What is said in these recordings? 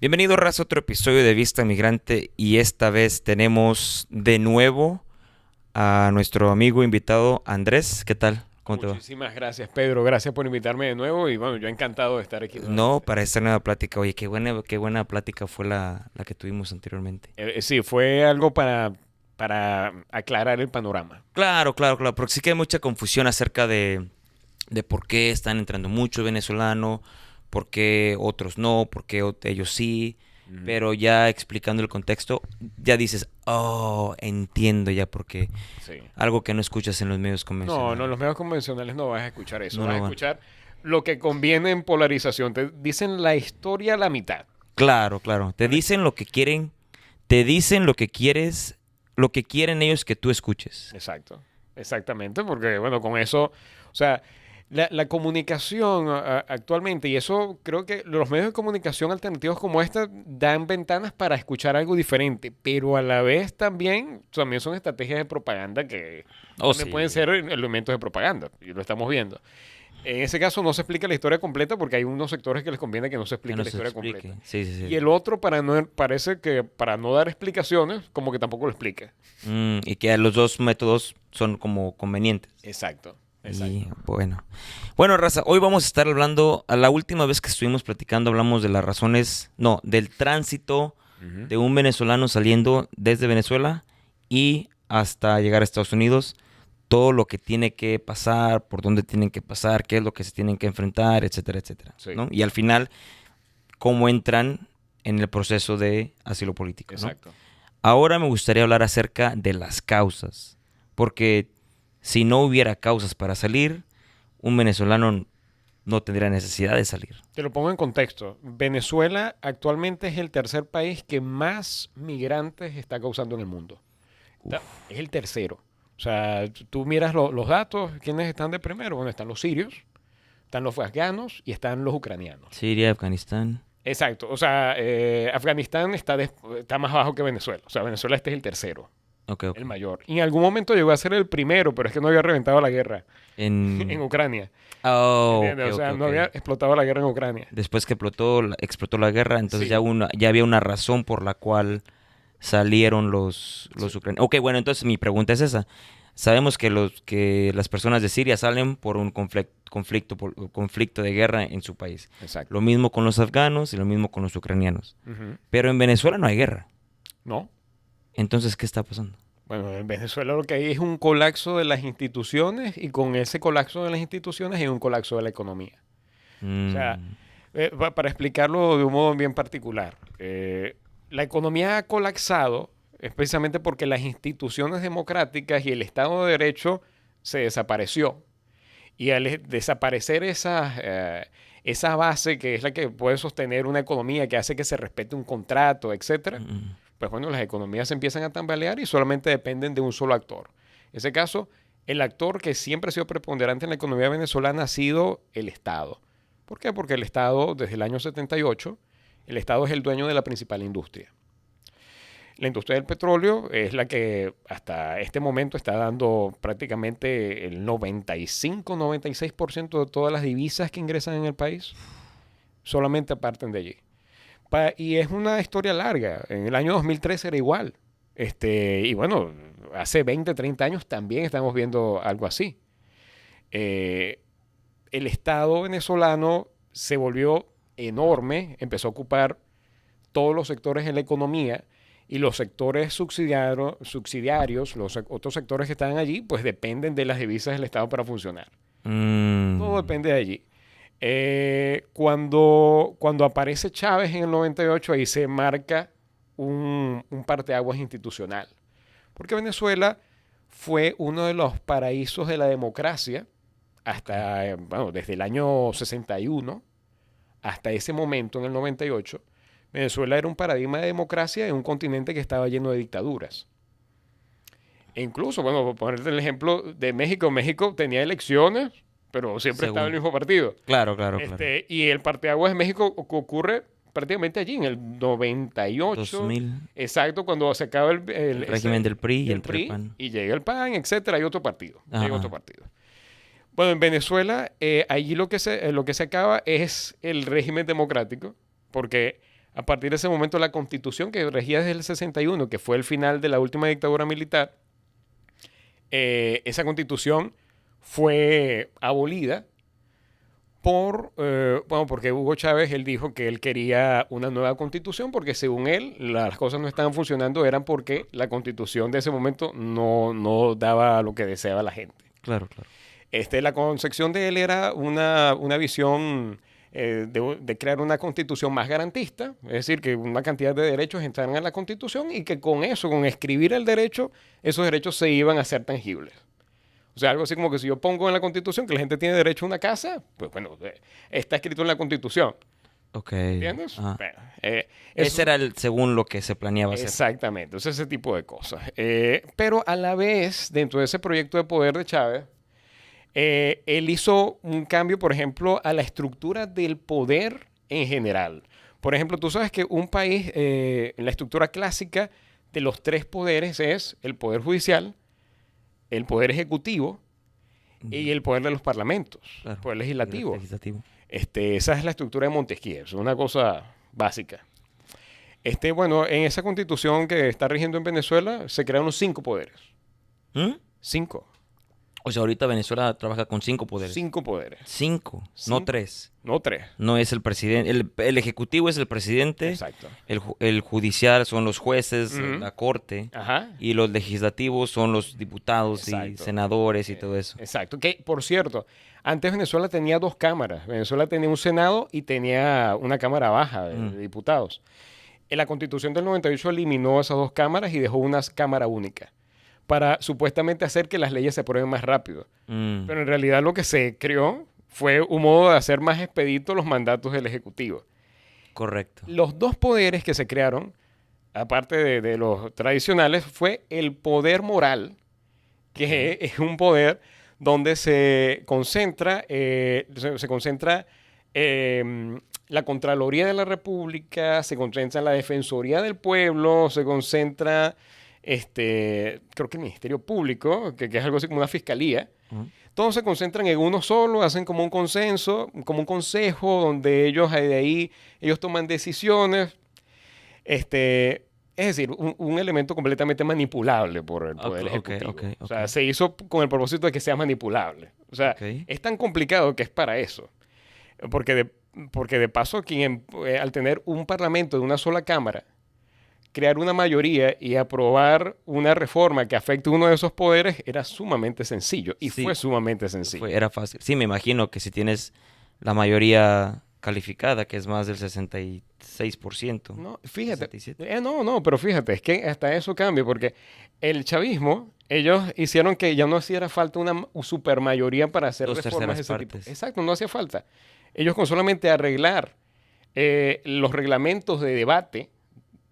Bienvenido, raza, a otro episodio de Vista Migrante y esta vez tenemos de nuevo a nuestro amigo invitado Andrés. ¿Qué tal? ¿Cómo te va? Muchísimas gracias, Pedro. Gracias por invitarme de nuevo y bueno, yo encantado de estar aquí No, nuevamente. para esta nueva plática. Oye, qué buena plática fue la que tuvimos anteriormente. Sí, fue algo para aclarar el panorama. Claro, claro, claro, porque sí que hay mucha confusión acerca de por qué están entrando muchos venezolanos, por qué otros no, por qué ellos sí, Ujú. pero ya explicando el contexto, ya dices, oh, entiendo ya por qué. Sí. Algo que no escuchas en los medios No, no, en convencionales. los medios convencionales no vas a escuchar eso. No Vas a lo van. escuchar lo que conviene en polarización. Te dicen la historia a la mitad. Claro, claro. Te Bueno, dicen lo que quieren, te dicen lo que quieres, lo que quieren ellos que tú escuches. exacto, exactamente, porque bueno, con eso, o sea, la comunicación actualmente, y eso creo que los medios de comunicación alternativos como esta dan ventanas para escuchar algo diferente, pero a la vez también son estrategias de propaganda que Oh, también pueden sí. ser elementos de propaganda, y lo estamos viendo. En ese caso no se explica la historia completa porque hay unos sectores que les conviene que no se Que explique no la se historia explique. completa. Sí, sí, Y sí. el otro parece que para no dar explicaciones, como que tampoco lo explica. Y que los dos métodos son como convenientes. Exacto, Y exacto. bueno. Bueno, raza, hoy vamos a estar hablando, a la última vez que estuvimos platicando hablamos de las razones, no, del tránsito Ujú. de un venezolano saliendo desde Venezuela y hasta llegar a Estados Unidos, todo lo que tiene que pasar, por dónde tienen que pasar, qué es lo que se tienen que enfrentar, etcétera, etcétera, Sí, ¿no? Y al final, cómo entran en el proceso de asilo político, ¿no? exacto. Ahora me gustaría hablar acerca de las causas, porque si no hubiera causas para salir, un venezolano no tendría necesidad de salir. Te lo pongo en contexto. Venezuela actualmente es el tercer país que más migrantes está causando en el mundo. Es el tercero. O sea, tú miras los datos, ¿quiénes están de primero? Bueno, están los sirios, están los afganos y están los ucranianos. Siria, Afganistán. Exacto. O sea, Afganistán está más bajo que Venezuela. O sea, Venezuela este es el tercero, Ok, ok. el mayor. Y en algún momento llegó a ser el primero, pero es que no había reventado la guerra en En... Ucrania. Oh, ok, ¿Entiendes? O ok, sea, no ok. había explotado la guerra en Ucrania. Después que explotó la guerra, entonces Sí, ya había una razón por la cual salieron los sí. ucranianos. Ok, bueno, entonces mi pregunta es esa. Sabemos que las personas de Siria salen por un conflicto de guerra en su país. Lo Exacto. mismo con los afganos y lo mismo con los ucranianos. Ujú. Pero en Venezuela no hay guerra. ¿No? Entonces, ¿qué está pasando? Bueno, en Venezuela lo que hay es un colapso de las instituciones y con ese colapso de las instituciones hay un colapso de la economía. O sea, Mm, para explicarlo de un modo bien particular, la economía ha colapsado es precisamente porque las instituciones democráticas y el Estado de Derecho se desapareció. Y al desaparecer esa base que es la que puede sostener una economía, que hace que se respete un contrato, etcétera, mm, pues bueno, las economías se empiezan a tambalear y solamente dependen de un solo actor. En ese caso, el actor que siempre ha sido preponderante en la economía venezolana ha sido el Estado. ¿Por qué? Porque el Estado, desde el año 78, el Estado es el dueño de la principal industria. La industria del petróleo es la que hasta este momento está dando prácticamente el 95-96% de todas las divisas que ingresan en el país. Solamente parten de allí. Y es una historia larga. En el año 2013 era igual. Y bueno, hace 20, 30 años también estamos viendo algo así. Eh, el Estado venezolano se volvió enorme, empezó a ocupar todos los sectores en la economía y los sectores subsidiarios, los otros sectores que están allí, pues dependen de las divisas del Estado para funcionar. Todo mm, depende de allí. Cuando aparece Chávez en el 98, ahí se marca un parteaguas institucional. Porque Venezuela fue uno de los paraísos de la democracia ok. hasta, bueno, desde el año 61 hasta ese momento, en el 98. Venezuela era un paradigma de democracia en un continente que estaba lleno de dictaduras. E incluso, bueno, por ponerte el ejemplo de México, México tenía elecciones, pero siempre estaba el Según. mismo partido. Claro, claro, claro. Y el parteaguas de México ocurre prácticamente allí, en el 98, 2000, exacto, cuando se acaba el régimen del PRI y el el PRI PRI-PAN. y llega el PAN, etcétera, hay otro partido, llega otro Ajá. partido. Bueno, en Venezuela, allí lo que se acaba es el régimen democrático, porque A partir de ese momento, la Constitución que regía desde el 61, que fue el final de la última dictadura militar, esa Constitución fue abolida porque Hugo Chávez, él dijo que él quería una nueva constitución porque según él las cosas no estaban funcionando, eran porque la constitución de ese momento no daba lo que deseaba la gente. Claro, claro. La concepción de él era una visión de crear una constitución más garantista, es decir, que una cantidad de derechos entraran en la constitución y que con eso, con escribir el derecho, esos derechos se iban a hacer tangibles. O sea, algo así como que si yo pongo en la Constitución que la gente tiene derecho a una casa, pues bueno, está escrito en la Constitución. Ok. ¿Entiendes? Ajá. Bueno, Ese era según lo que se planeaba hacer. exactamente. Entonces, ese tipo de cosas. Pero a la vez, dentro de ese proyecto de poder de Chávez, él hizo un cambio, por ejemplo, a la estructura del poder en general. Por ejemplo, tú sabes que un país, en la estructura clásica de los tres poderes es el poder judicial, el poder ejecutivo y el poder de los parlamentos, Claro. el poder legislativo. Legislativo. Esa es la estructura de Montesquieu, es una cosa básica. Bueno, en esa constitución que está rigiendo en Venezuela se crearon 5 poderes. ¿Mm? 5. O sea, ahorita Venezuela trabaja con 5 poderes. 5 poderes. 5, Cinco. no 3. No 3. No es el presidente. El ejecutivo es el presidente. Exacto. El judicial son los jueces, Ujú. la corte. Ajá. Y los legislativos son los diputados y Exacto. senadores y todo eso. Exacto. Que, por cierto, antes Venezuela tenía 2 cámaras. Venezuela tenía un Senado y tenía una Cámara Baja de diputados. En la Constitución del 98 eliminó esas 2 cámaras y dejó una cámara única para supuestamente hacer que las leyes se aprueben más rápido. Mm. Pero en realidad lo que se creó fue un modo de hacer más expedito los mandatos del Ejecutivo. Correcto. Los 2 poderes que se crearon, aparte de los tradicionales, fue el poder moral, que es un poder donde se concentra, la Contraloría de la República, se concentra la Defensoría del Pueblo, se concentra, creo que el Ministerio Público, que es algo así como una fiscalía. Ujú. Todos se concentran en uno solo, hacen como un consenso, como un consejo, donde ellos de ahí ellos toman decisiones. Es decir, un elemento completamente manipulable por el Poder Ejecutivo. O sea, se hizo con el propósito de que sea manipulable. O sea, Ok. es tan complicado que es para eso. Porque de paso, al tener un parlamento de una sola cámara, crear una mayoría y aprobar una reforma que afecte uno de esos poderes era sumamente sencillo. Y Sí. fue sumamente sencillo. Era fácil. Sí, me imagino que si tienes la mayoría calificada, que es más del 66%. No, fíjate. 67. No, pero fíjate, es que hasta eso cambia, porque el chavismo, ellos hicieron que ya no hiciera falta una supermayoría para hacer 2 reformas de terceras ese tipo. partes. Exacto, no hacía falta. Ellos con solamente arreglar los reglamentos de debate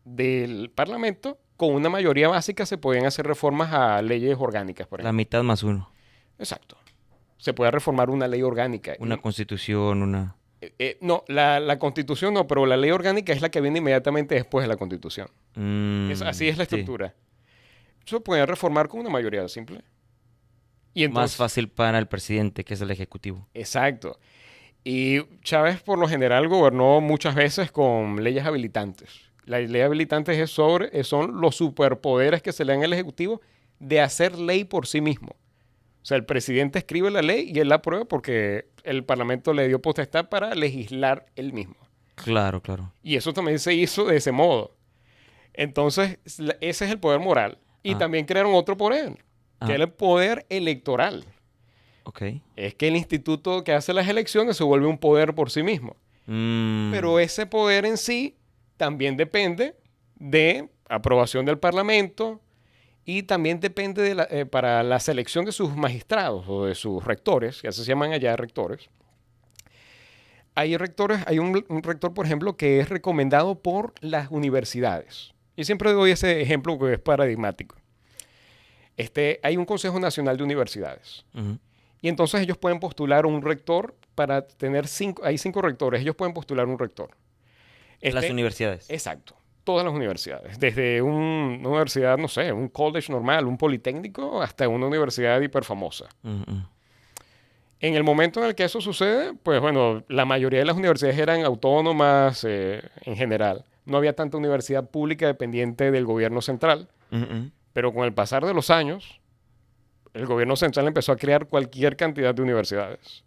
del Parlamento, con una mayoría básica se podían hacer reformas a leyes orgánicas, por La ejemplo. mitad más 1. Exacto. Se puede reformar una ley orgánica. Una constitución, una... No, la Constitución no, pero la ley orgánica es la que viene inmediatamente después de la Constitución. Así es la sí. estructura. Eso puede reformar con una mayoría simple. Y Más entonces, fácil para el presidente, que es el ejecutivo. exacto. Y Chávez por lo general gobernó muchas veces con leyes habilitantes. Las leyes habilitantes son los superpoderes que se le dan al Ejecutivo de hacer ley por sí mismo. O sea, el presidente escribe la ley y él la aprueba porque el Parlamento le dio potestad para legislar él mismo. Claro, claro. Y eso también se hizo de ese modo. Entonces, ese es el poder moral. Y Ah. también crearon otro poder, que Ah. era el poder electoral. Ok. Es que el instituto que hace las elecciones se vuelve un poder por sí mismo. Pero ese poder en sí también depende de aprobación del Parlamento y también depende para la selección de sus magistrados o de sus rectores, que así se llaman allá rectores. Hay un rector, por ejemplo, que es recomendado por las universidades. Y siempre doy ese ejemplo que es paradigmático. Hay un Consejo Nacional de Universidades. Ujú. Y entonces ellos pueden postular un rector para tener hay 5 rectores. Ellos pueden postular un rector. Las universidades. Exacto. Todas las universidades. Desde una universidad, no sé, un college normal, un politécnico, hasta una universidad hiperfamosa. Ujú. En el momento en el que eso sucede, pues bueno, la mayoría de las universidades eran autónomas en general. No había tanta universidad pública dependiente del gobierno central, Ujú. pero con el pasar de los años, el gobierno central empezó a crear cualquier cantidad de universidades.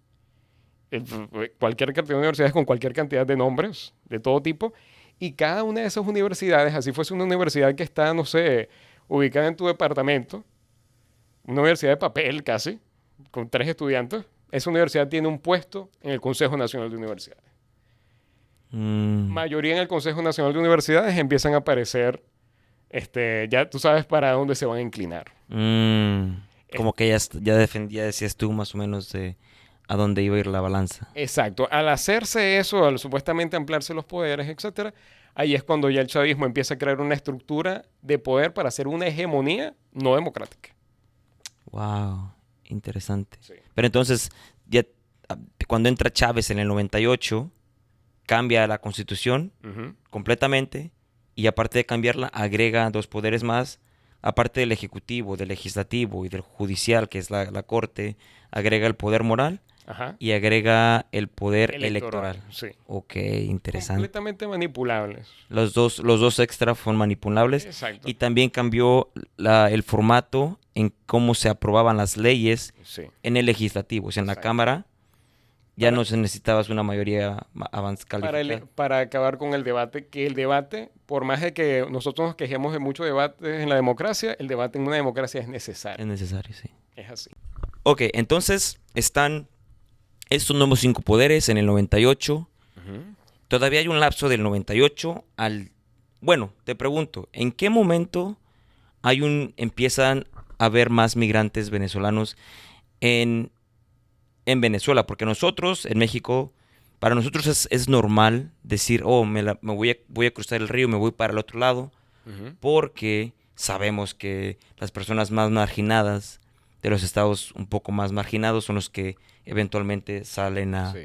Cualquier cantidad de universidades con cualquier cantidad de nombres, de todo tipo, y cada una de esas universidades, así fuese una universidad que está, no sé, ubicada en tu departamento, una universidad de papel casi, con 3 estudiantes, esa universidad tiene un puesto en el Consejo Nacional de Universidades. Mm, Mayoría en el Consejo Nacional de Universidades empiezan a aparecer, ya tú sabes para dónde se van a inclinar. Es- como que ya defendía, decías tú más o menos de a dónde iba a ir la balanza. Exacto. Al hacerse eso, al supuestamente ampliarse los poderes, etcétera, ahí es cuando ya el chavismo empieza a crear una estructura de poder para hacer una hegemonía no democrática. Wow, interesante. Sí. Pero entonces, ya ah, cuando entra Chávez en el 98, cambia la constitución Ujú. completamente y aparte de cambiarla, agrega dos poderes más, aparte del ejecutivo, del legislativo y del judicial, que es la corte, agrega el poder moral Ajá. y agrega el poder Electoral, electoral. sí. Ok, interesante. Completamente manipulables. Los dos extras fueron manipulables Exacto. y también cambió el formato en cómo se aprobaban las leyes Sí. en el legislativo. O sea, en la Exacto. Cámara ya Para, no se necesitabas una mayoría calificada. para acabar con el debate, que el debate, por más de que nosotros nos quejemos de muchos debates en la democracia, el debate en una democracia es Es necesario. necesario, sí. Es así. Ok, entonces están estos nuevos 5 poderes en el 98. Ujú. Todavía hay un lapso del 98 al... Bueno, te pregunto, ¿en qué momento empiezan a haber más migrantes venezolanos en, en Venezuela? Porque nosotros, en México, para nosotros es normal decir, oh, voy a cruzar el río, me voy para el otro lado, Ujú. porque sabemos que las personas más marginadas de los estados un poco más marginados son los que eventualmente salen Sí.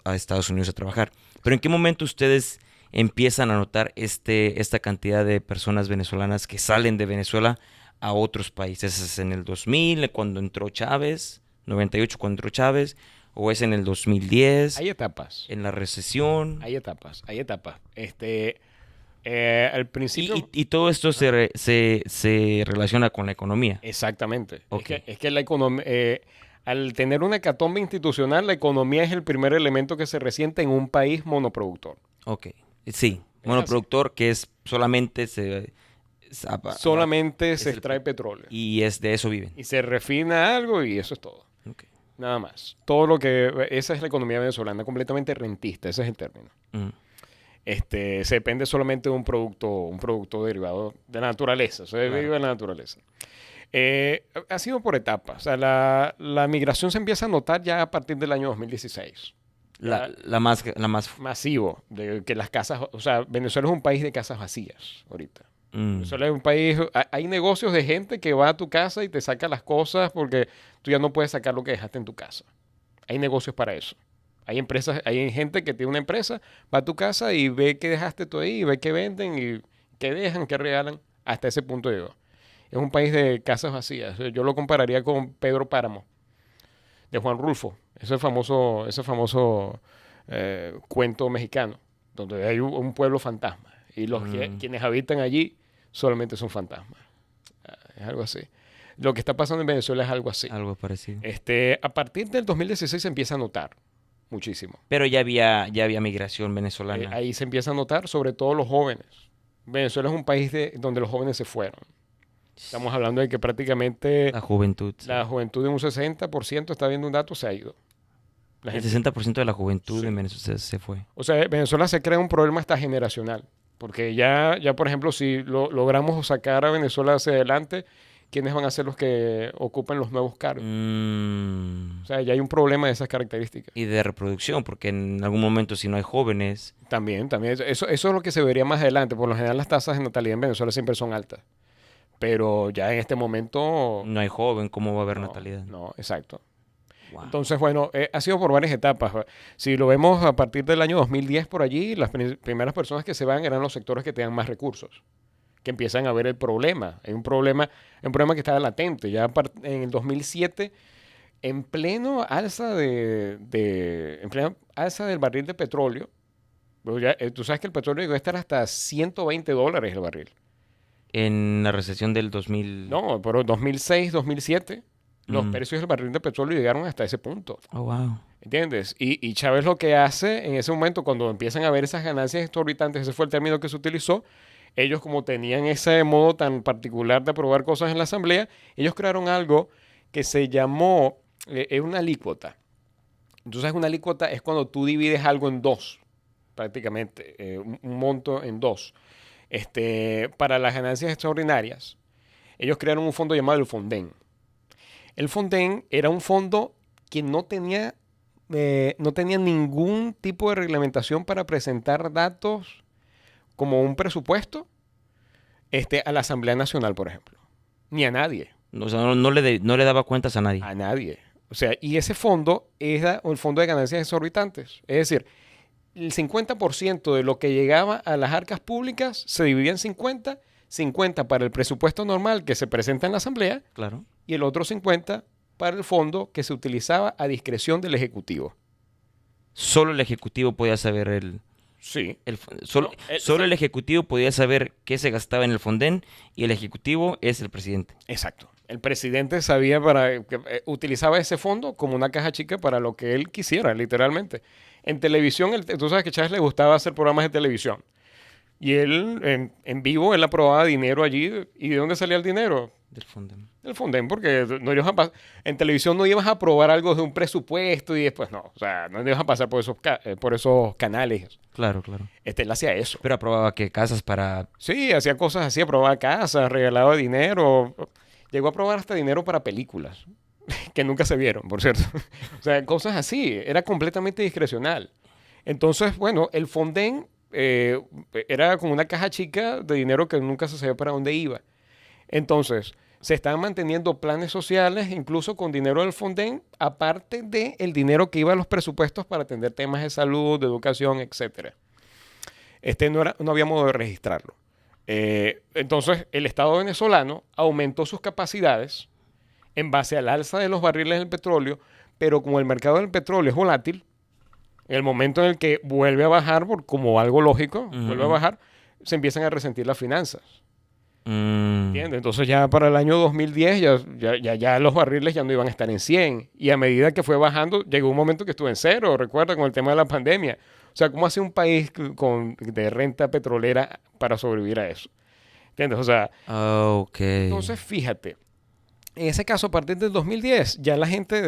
a Estados Unidos a trabajar. Pero ¿en qué momento ustedes empiezan a notar esta cantidad de personas venezolanas que salen de Venezuela a otros países? ¿Es en el 2000 cuando entró Chávez? ¿98 cuando entró Chávez? ¿O es en el 2010 Hay etapas. en la recesión? Hay etapas. Hay etapas. Al principio. Y todo esto se relaciona con la economía. Exactamente. Ok, Es que la economía. Al tener una hecatombe institucional, la economía es el primer elemento que se resiente en un país monoproductor. ok. Sí, Es así. monoproductor que es solamente Solamente es se el extrae petróleo. y es de eso viven. Y se refina algo y eso es todo. Ok. Nada más. Todo lo que... Esa es la economía venezolana, completamente rentista. Ese es el término. Mm, Se depende solamente de un producto derivado de la naturaleza. Se claro. deriva de la naturaleza. Ha sido por etapas. O sea, la migración se empieza a notar ya a partir del año 2016. La más Masivo. De que las casas... O sea, Venezuela es un país de casas vacías ahorita. mm, Venezuela es un país... Hay negocios de gente que va a tu casa y te saca las cosas porque tú ya no puedes sacar lo que dejaste en tu casa. Hay negocios para eso. Hay empresas, hay gente que tiene una empresa, va a tu casa y ve qué dejaste tú ahí, y ve qué venden y qué dejan, qué regalan. Hasta ese punto llegó. Es un país de casas vacías. Yo lo compararía con Pedro Páramo, de Juan Rulfo. Ese famoso cuento mexicano, donde hay un pueblo fantasma. Y quienes habitan allí solamente son fantasmas. Es algo así. Lo que está pasando en Venezuela es algo así. algo parecido. A partir del 2016 se empieza a notar muchísimo. Pero ya había migración venezolana. Ahí se empieza a notar, sobre todo los jóvenes. Venezuela es un país donde los jóvenes se fueron. Estamos hablando de que prácticamente La juventud. Sí. la juventud de un 60%, está viendo un dato, se ha ido. La El gente, 60% de la juventud Sí. en Venezuela se fue. o sea, Venezuela se crea un problema hasta generacional. Porque ya por ejemplo, si logramos sacar a Venezuela hacia adelante, ¿quiénes van a ser los que ocupen los nuevos cargos? O sea, ya hay un problema de esas características. Y de reproducción, porque en algún momento si no hay jóvenes, También. Eso es lo que se vería más adelante. Por lo general, las tasas de natalidad en Venezuela siempre son altas. Pero ya en este momento... no hay joven, ¿cómo va a haber no, natalidad? no, exacto. Wow. Entonces, bueno, ha sido por varias etapas. Si lo vemos a partir del año 2010 por allí, las primeras personas que se van eran los sectores que tengan más recursos, que empiezan a ver el problema. Hay un problema que estaba latente. Ya en el 2007 en pleno alza en pleno alza del barril de petróleo. Pues ya, tú sabes que el petróleo llegó a estar hasta $120 el barril. En la recesión del 2000. No, pero 2006, 2007, los Mm. precios del barril de petróleo llegaron hasta ese punto. Oh, wow. ¿Entiendes? Y Chávez lo que hace en ese momento, cuando empiezan a ver esas ganancias exorbitantes, ese fue el término que se utilizó, ellos como tenían ese modo tan particular de aprobar cosas en la Asamblea, ellos crearon algo que se llamó, es una alícuota. Entonces una alícuota es cuando tú divides algo en dos, prácticamente, un monto en dos. Para las ganancias extraordinarias, ellos crearon un fondo llamado el Fonden. El Fonden era un fondo que no tenía ningún tipo de reglamentación para presentar datos como un presupuesto a la Asamblea Nacional, por ejemplo. Ni a nadie. O sea, no le daba cuentas a nadie. A nadie. O sea, y ese fondo era el fondo de ganancias exorbitantes. Es decir, el 50% de lo que llegaba a las arcas públicas se dividía en 50 para el presupuesto normal que se presenta en la Asamblea Claro. y el otro 50 para el fondo que se utilizaba a discreción del Ejecutivo. Solo el Ejecutivo podía saber Sí. solo, No, solo el Ejecutivo podía saber qué se gastaba en el Fonden y el Ejecutivo es el presidente. Exacto. El presidente sabía utilizaba ese fondo como una caja chica para lo que él quisiera, literalmente. En televisión, tú sabes que a Chávez le gustaba hacer programas de televisión. Y él, en vivo, él aprobaba dinero allí. ¿Y de dónde salía el dinero? Del Fonden. Del Fonden, porque en televisión no ibas a aprobar algo de un presupuesto y después no. O sea, no ibas a pasar por esos canales. Claro, claro. Él hacía eso. Pero aprobaba que casas para... Sí, hacía cosas así, aprobaba casas, regalaba dinero. Llegó a aprobar hasta dinero para películas, que nunca se vieron, por cierto. O sea, cosas así. Era completamente discrecional. Entonces, bueno, el Fonden era como una caja chica de dinero que nunca se sabía para dónde iba. Entonces, se estaban manteniendo planes sociales, incluso con dinero del Fonden, aparte del dinero que iba a los presupuestos para atender temas de salud, de educación, etcétera. No había modo de registrarlo. Entonces, el Estado venezolano aumentó sus capacidades en base al alza de los barriles del petróleo, pero como el mercado del petróleo es volátil, en el momento en el que vuelve a bajar, como algo lógico, vuelve a bajar, se empiezan a resentir las finanzas. ¿Entiendes? Entonces ya para el año 2010 ya los barriles ya no iban a estar en 100. Y a medida que fue bajando, llegó un momento que estuvo en cero, recuerda, con el tema de la pandemia. O sea, ¿cómo hace un país de renta petrolera para sobrevivir a eso? ¿Entiendes? O sea, Ok. entonces fíjate, en ese caso, a partir del 2010, ya la gente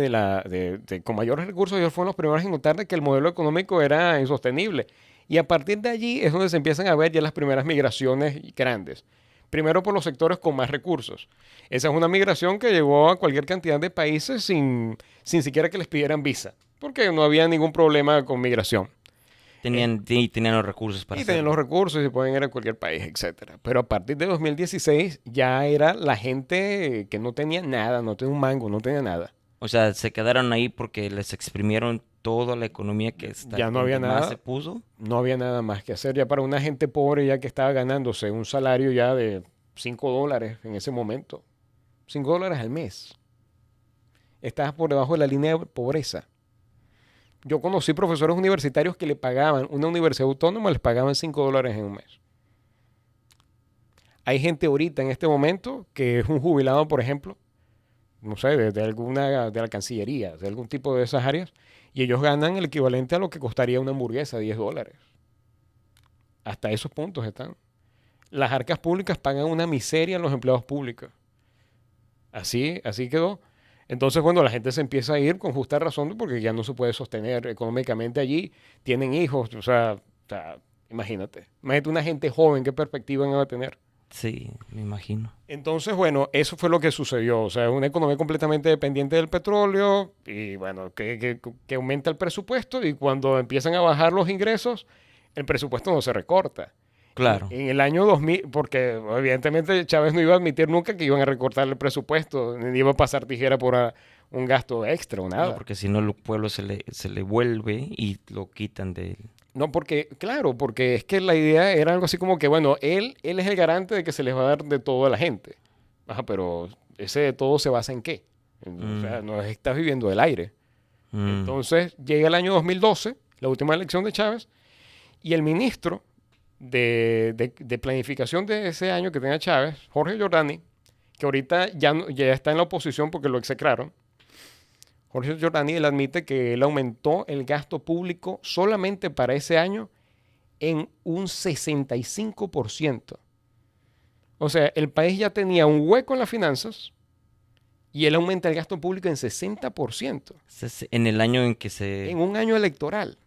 con mayores recursos, ellos fueron los primeros en notar de que el modelo económico era insostenible. Y a partir de allí es donde se empiezan a ver ya las primeras migraciones grandes. Primero por los sectores con más recursos. Esa es una migración que llegó a cualquier cantidad de países sin siquiera que les pidieran visa, porque no había ningún problema con migración. Tenían los recursos para Y tenían hacerlo. los recursos y pueden ir a cualquier país, etcétera. Pero a partir de 2016 ya era la gente que no tenía nada, no tenía un mango, no tenía nada. O sea, se quedaron ahí porque les exprimieron toda la economía que está Ya no había donde más nada. se puso. No había nada más que hacer ya para una gente pobre ya que estaba ganándose un salario ya de $5 en ese momento. $5 al mes. Estabas por debajo de la línea de pobreza. Yo conocí profesores universitarios que le pagaban, una universidad autónoma les pagaban $5 en un mes. Hay gente ahorita en este momento que es un jubilado, por ejemplo, no sé, de la Cancillería, de algún tipo de esas áreas, y ellos ganan el equivalente a lo que costaría una hamburguesa, $10. Hasta esos puntos están. Las arcas públicas pagan una miseria a los empleados públicos. Así quedó. Entonces, bueno, la gente se empieza a ir con justa razón porque ya no se puede sostener económicamente allí. Tienen hijos, o sea, imagínate. Imagínate una gente joven, ¿qué perspectiva van a tener? Sí, me imagino. Entonces, bueno, eso fue lo que sucedió. O sea, es una economía completamente dependiente del petróleo y, bueno, que aumenta el presupuesto y cuando empiezan a bajar los ingresos, el presupuesto no se recorta. Claro. En el año 2000, porque evidentemente Chávez no iba a admitir nunca que iban a recortar el presupuesto, ni iba a pasar tijera por un gasto extra o nada. No, porque si no, el pueblo se le vuelve y lo quitan de él. No, porque es que la idea era algo así como que, bueno, él es el garante de que se les va a dar de todo a la gente. Ajá, pero ese de todo se basa en qué. O sea, no estás viviendo del aire. Mm. Entonces llega el año 2012, la última elección de Chávez, y el ministro de planificación de ese año que tenía Chávez, Jorge Giordani, que ahorita ya está en la oposición porque lo execraron. Jorge Giordani, él admite que él aumentó el gasto público solamente para ese año en un 65%. O sea, el país ya tenía un hueco en las finanzas y él aumenta el gasto público en 60% En el año en que se... en un año electoral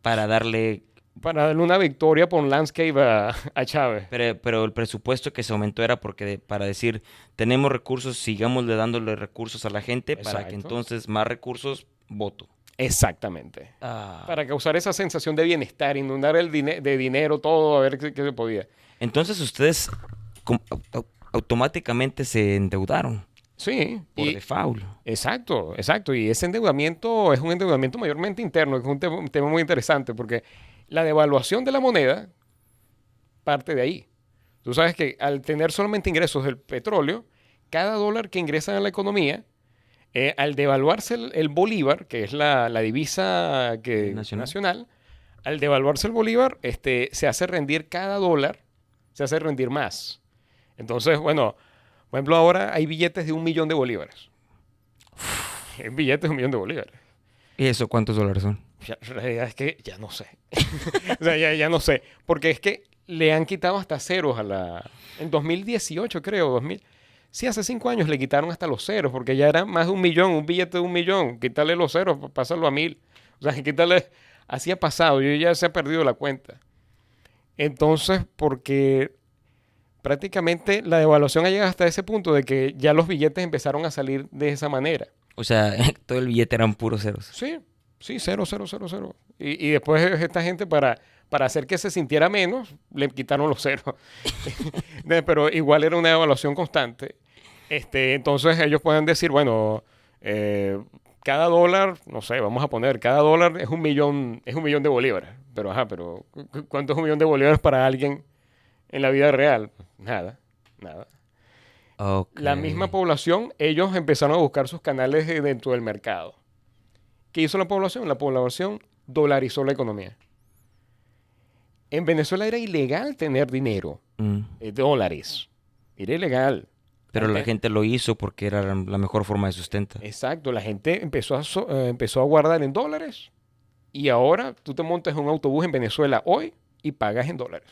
Para darle... para darle una victoria por un landscape a Chávez. Pero el presupuesto que se aumentó era porque para decir, tenemos recursos, sigamos dándole recursos a la gente para que Exacto. entonces más recursos, voto. Exactamente. Para causar esa sensación de bienestar, inundar de dinero todo, a ver qué se podía. Entonces ustedes automáticamente se endeudaron Sí. por default. Exacto, exacto. Y ese endeudamiento es un endeudamiento mayormente interno, que es un tema muy interesante, porque la devaluación de la moneda parte de ahí. Tú sabes que al tener solamente ingresos del petróleo, cada dólar que ingresa en la economía, al devaluarse el bolívar, que es la divisa nacional, al devaluarse el bolívar, se hace rendir cada dólar, se hace rendir más. Entonces, bueno, por ejemplo, ahora hay billetes de 1 millón de bolívares. Hay billetes de 1 millón de bolívares. ¿Y eso cuántos dólares son? En realidad es que ya no sé. O sea, ya no sé. Porque es que le han quitado hasta ceros a la... En 2018, creo, 2000. Sí, hace 5 años le quitaron hasta los ceros, porque ya era más de 1 millón, un billete de 1 millón. Quitarle los ceros, pasarlo a 1000. O sea, quitarle... Así ha pasado, yo ya se ha perdido la cuenta. Entonces, porque prácticamente la devaluación ha llegado hasta ese punto de que ya los billetes empezaron a salir de esa manera. O sea, todo el billete eran puros ceros. Sí, sí, cero, cero, cero, cero. Y después esta gente para hacer que se sintiera menos, le quitaron los ceros. Pero igual era una devaluación constante. Entonces ellos pueden decir, bueno, cada dólar, no sé, vamos a poner, cada dólar es 1 millón de bolívares. Pero ¿cuánto es 1 millón de bolívares para alguien en la vida real? Nada, nada. Okay. La misma población, ellos empezaron a buscar sus canales dentro del mercado. ¿Qué hizo la población? La población dolarizó la economía. En Venezuela era ilegal tener dinero, dólares. Era ilegal. Pero la gente lo hizo porque era la mejor forma de sustento. Exacto, la gente empezó a guardar en dólares y ahora tú te montas en un autobús en Venezuela hoy y pagas en dólares.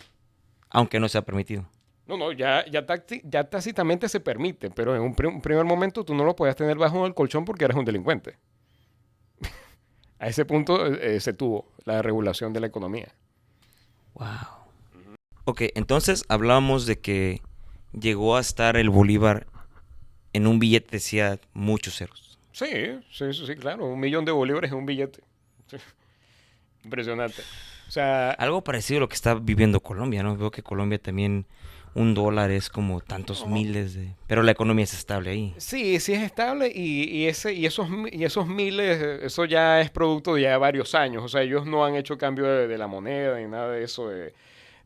Aunque no sea permitido. No, ya tácitamente se permite, pero en un primer momento tú no lo podías tener bajo el colchón porque eras un delincuente. A ese punto se tuvo la regulación de la economía. Wow. Ok, entonces hablábamos de que llegó a estar el bolívar en un billete, decía muchos ceros. Sí, claro. 1 millón de bolívares en un billete. Sí. Impresionante. O sea, algo parecido a lo que está viviendo Colombia, ¿no? Veo que Colombia también $1 es como tantos miles de... Pero la economía es estable ahí. Sí, sí es estable y esos miles, eso ya es producto de ya varios años. O sea, ellos no han hecho cambio de la moneda ni nada de eso, de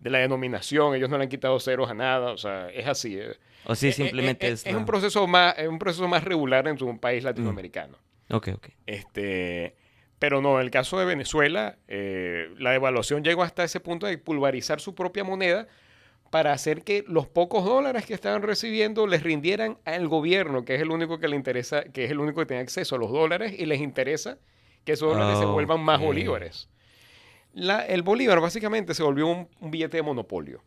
la denominación. Ellos no le han quitado ceros a nada. O sea, es así. O sí, simplemente es un proceso más regular en un país latinoamericano. Ok. Pero no, en el caso de Venezuela, la devaluación llegó hasta ese punto de pulverizar su propia moneda para hacer que los pocos dólares que estaban recibiendo les rindieran al gobierno, que es el único que le interesa, que es el único que tiene acceso a los dólares y les interesa que esos dólares se vuelvan más bolívares. El bolívar básicamente se volvió un billete de monopolio.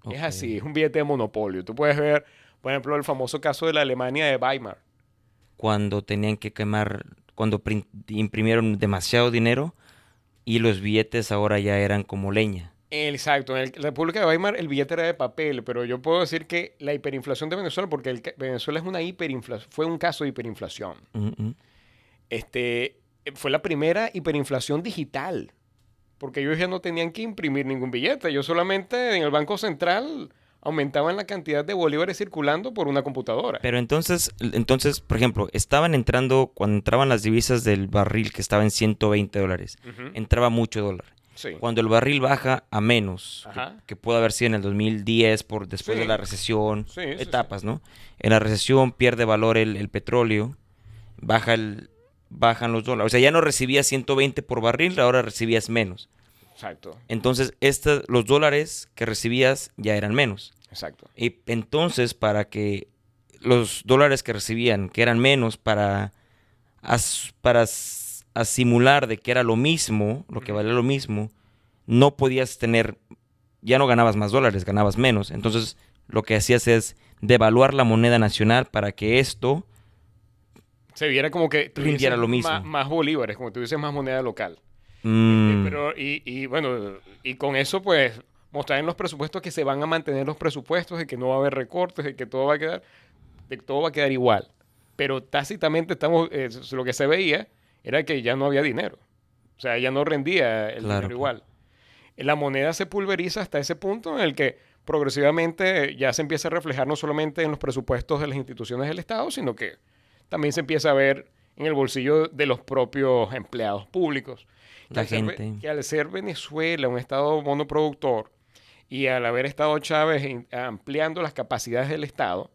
Okay. Es así, es un billete de monopolio. Tú puedes ver, por ejemplo, el famoso caso de la Alemania de Weimar. Cuando tenían que quemar, cuando imprimieron demasiado dinero y los billetes ahora ya eran como leña. Exacto, en la República de Weimar el billete era de papel, pero yo puedo decir que la hiperinflación de Venezuela, porque Venezuela es una hiperinflación, fue un caso de hiperinflación. Fue la primera hiperinflación digital, porque ellos ya no tenían que imprimir ningún billete, ellos solamente en el Banco Central aumentaban la cantidad de bolívares circulando por una computadora. Pero entonces, por ejemplo, cuando entraban las divisas del barril que estaba en $120, entraba mucho dólar. Sí. Cuando el barril baja a menos, Ajá. que puede haber sido en el 2010 después Sí. de la recesión, Sí, sí, etapas, ¿no? En la recesión pierde valor el petróleo, bajan los dólares. O sea, ya no recibías 120 por barril, ahora recibías menos. Exacto. Entonces, los dólares que recibías ya eran menos. Exacto. Y entonces, para que los dólares que recibían, que eran menos, para simular de que era lo mismo, lo que Ujú. valía lo mismo, no podías tener, ya no ganabas más dólares, ganabas menos. Entonces, lo que hacías es devaluar la moneda nacional para que esto Se viera como que rindiera tuvieses lo mismo. más bolívares, como tuvieses más moneda local. Mm, Pero, y bueno, y con eso, pues, mostrar en los presupuestos que se van a mantener los presupuestos y que no va a haber recortes y que todo va a quedar, de que todo va a quedar igual. Pero tácitamente lo que se veía era que ya no había dinero. O sea, ya no rendía el claro, dinero claro. igual. La moneda se pulveriza hasta ese punto en el que progresivamente ya se empieza a reflejar no solamente en los presupuestos de las instituciones del Estado, sino que también se empieza a ver en el bolsillo de los propios empleados públicos. La gente. Que al ser Venezuela un Estado monoproductor y al haber estado Chávez ampliando las capacidades del Estado,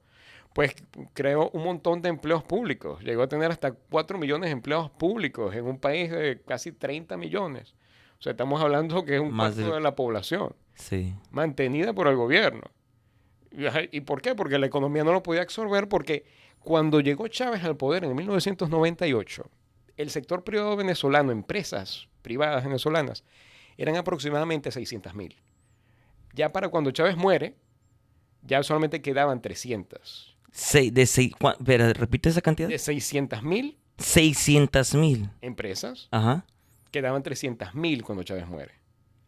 pues creó un montón de empleos públicos. Llegó a tener hasta 4 millones de empleos públicos en un país de casi 30 millones. O sea, estamos hablando que es un Más cuarto del... de la población, Sí. mantenida por el gobierno. ¿Y por qué? Porque la economía no lo podía absorber, porque cuando llegó Chávez al poder en 1998, el sector privado venezolano, empresas privadas venezolanas, eran aproximadamente 600.000. Ya para cuando Chávez muere, ya solamente quedaban 300. Espera, repite esa cantidad. De 600.000 600,000. empresas, Ajá. quedaban 300.000 cuando Chávez muere.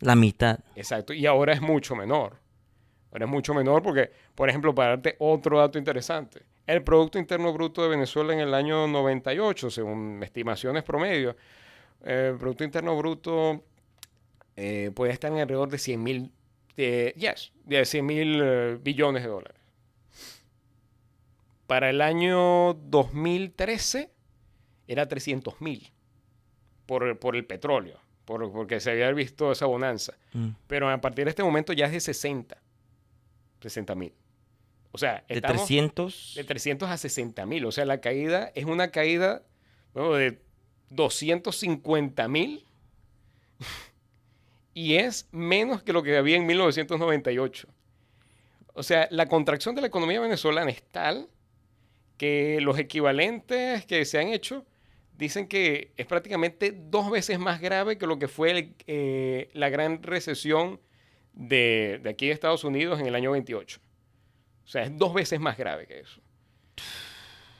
La mitad. Exacto. Y ahora es mucho menor. Ahora es mucho menor porque, por ejemplo, para darte otro dato interesante, el Producto Interno Bruto de Venezuela en el año 98, según estimaciones promedio, el Producto Interno Bruto puede estar en alrededor de 100.000, de 100.000 billones de dólares. Para el año 2013 era 300.000 por el petróleo, porque se había visto esa bonanza. Mm. Pero a partir de este momento ya es de 60.000. O sea, De estamos 300. de 300 a 60.000. O sea, la caída es una caída, bueno, de 250.000 y es menos que lo que había en 1998. O sea, la contracción de la economía venezolana es tal que los equivalentes que se han hecho dicen que es prácticamente 2 veces más grave que lo que fue la gran recesión de aquí de Estados Unidos en el año 28. O sea, es 2 veces más grave que eso.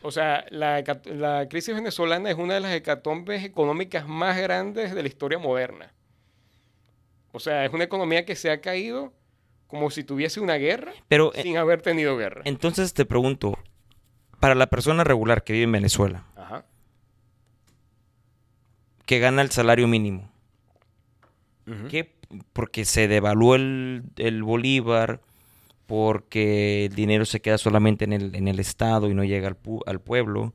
O sea, la crisis venezolana es una de las hecatombes económicas más grandes de la historia moderna. O sea, es una economía que se ha caído como si tuviese una guerra Pero sin haber tenido guerra. entonces te pregunto, para la persona regular que vive en Venezuela, Ajá. que gana el salario mínimo, Ujú. ¿qué? Porque se devaluó el bolívar, porque el dinero se queda solamente en el Estado y no llega al pueblo.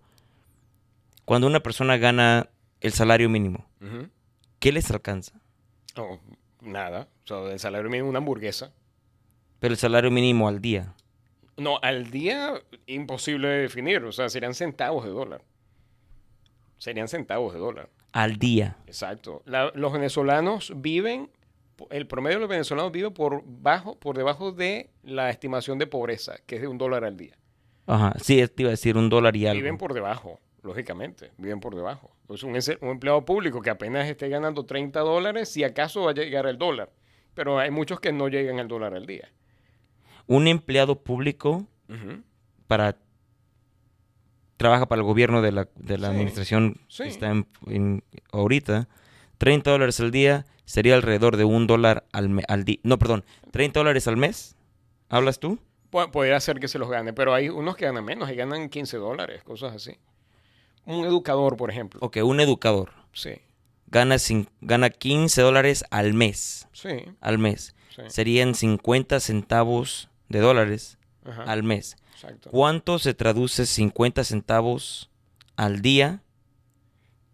Cuando una persona gana el salario mínimo, Ujú. ¿qué les alcanza? No, nada. O sea, el salario mínimo una hamburguesa. Pero el salario mínimo al día. No, al día imposible de definir. O sea, serían centavos de dólar. Serían centavos de dólar. Al día. Exacto. Los venezolanos viven, el promedio de los venezolanos vive por debajo de la estimación de pobreza, que es de $1 al día. Ajá, sí, te iba a decir $1 y Viven algo. por debajo, lógicamente, viven por debajo. Pues un empleado público que apenas esté ganando $30, si acaso va a llegar al dólar. Pero hay muchos que no llegan al dólar al día. Un empleado público Ujú. para trabaja para el gobierno de la Sí, administración sí. que está ahorita, $30 al día sería alrededor de $1 al día. No, perdón, $30 al mes. ¿Hablas tú? Podría ser que se los gane, pero hay unos que ganan menos y ganan $15, cosas así. Un educador, por ejemplo. Ok, un educador Sí, gana $15 al mes. sí, Al mes. sí. Serían 50 centavos de dólares Ajá, al mes. exacto. ¿Cuánto se traduce 50 centavos al día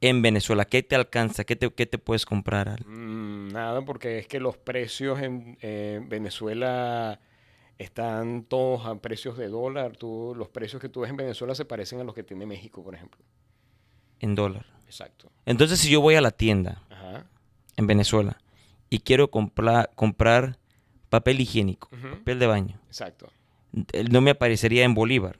en Venezuela? ¿Qué te alcanza? ¿Qué te puedes comprar? Nada, porque es que los precios en Venezuela están todos a precios de dólar. Los precios que tú ves en Venezuela se parecen a los que tiene México, por ejemplo. En dólar. Exacto. Entonces, si yo voy a la tienda Ajá. en Venezuela y quiero comprar papel higiénico, Ujú. papel de baño, Exacto. no me aparecería en bolívar,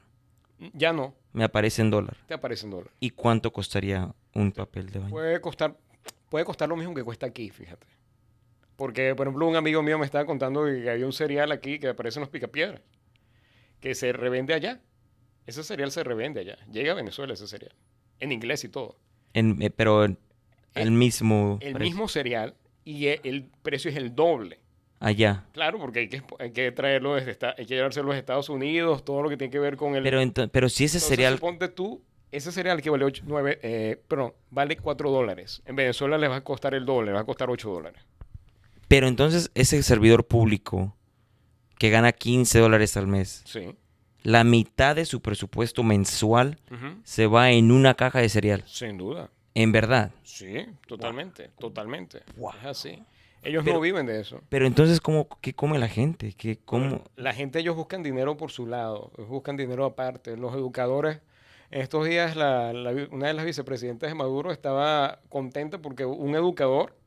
Ya no, me aparece en dólar. te aparece en dólar. ¿Y cuánto costaría un papel de baño? Puede costar lo mismo que cuesta aquí, fíjate. Porque, por ejemplo, un amigo mío me estaba contando que había un cereal aquí que aparece en los Picapiedras, que se revende allá. Ese cereal se revende allá. Llega a Venezuela ese cereal. En inglés y todo. Pero El, al mismo el precio. mismo cereal y el precio es el doble. Allá. Claro, porque hay que traerlo hay que llevárselo a los Estados Unidos, todo lo que tiene que ver con el... Pero si ese Entonces, cereal... suponte tú, ese cereal que vale vale $4. En Venezuela le va a costar el doble, le va a costar $8. Pero entonces ese servidor público que gana $15 al mes, Sí. la mitad de su presupuesto mensual Ujú. se va en una caja de cereal. Sin duda. En verdad. Sí, totalmente, totalmente. Wow. Es así. Ellos Pero- no viven de eso. Pero entonces, ¿qué come la gente? ¿Cómo? La gente, ellos buscan dinero por su lado, buscan dinero aparte. Los educadores, en estos días, una de las vicepresidentas de Maduro estaba contenta porque un educador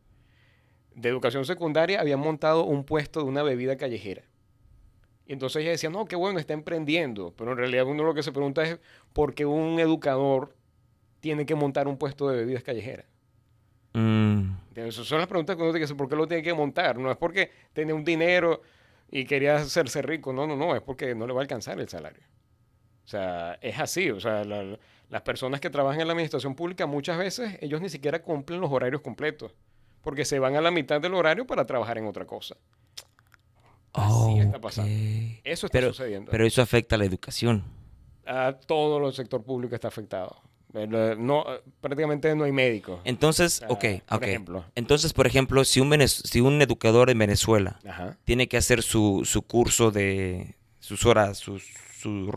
de educación secundaria había montado un puesto de una bebida callejera. Y entonces ella decía, no, qué bueno, está emprendiendo. Pero en realidad uno lo que se pregunta es por qué un educador tiene que montar un puesto de bebidas callejeras. Mm, Esas son las preguntas que uno tiene que hacer, ¿por qué lo tiene que montar? No es porque tenía un dinero y quería hacerse rico, no, es porque no le va a alcanzar el salario. O sea, es así, o sea, las personas que trabajan en la administración pública muchas veces ellos ni siquiera cumplen los horarios completos, porque se van a la mitad del horario para trabajar en otra cosa. Así está ok. pasando. Eso está Pero, sucediendo. pero eso afecta a la educación. A todo el sector público está afectado. No, prácticamente no hay médicos. Entonces, O sea, ok. por ejemplo. Entonces, por ejemplo, si un educador en Venezuela Ajá, tiene que hacer su curso de sus horas, su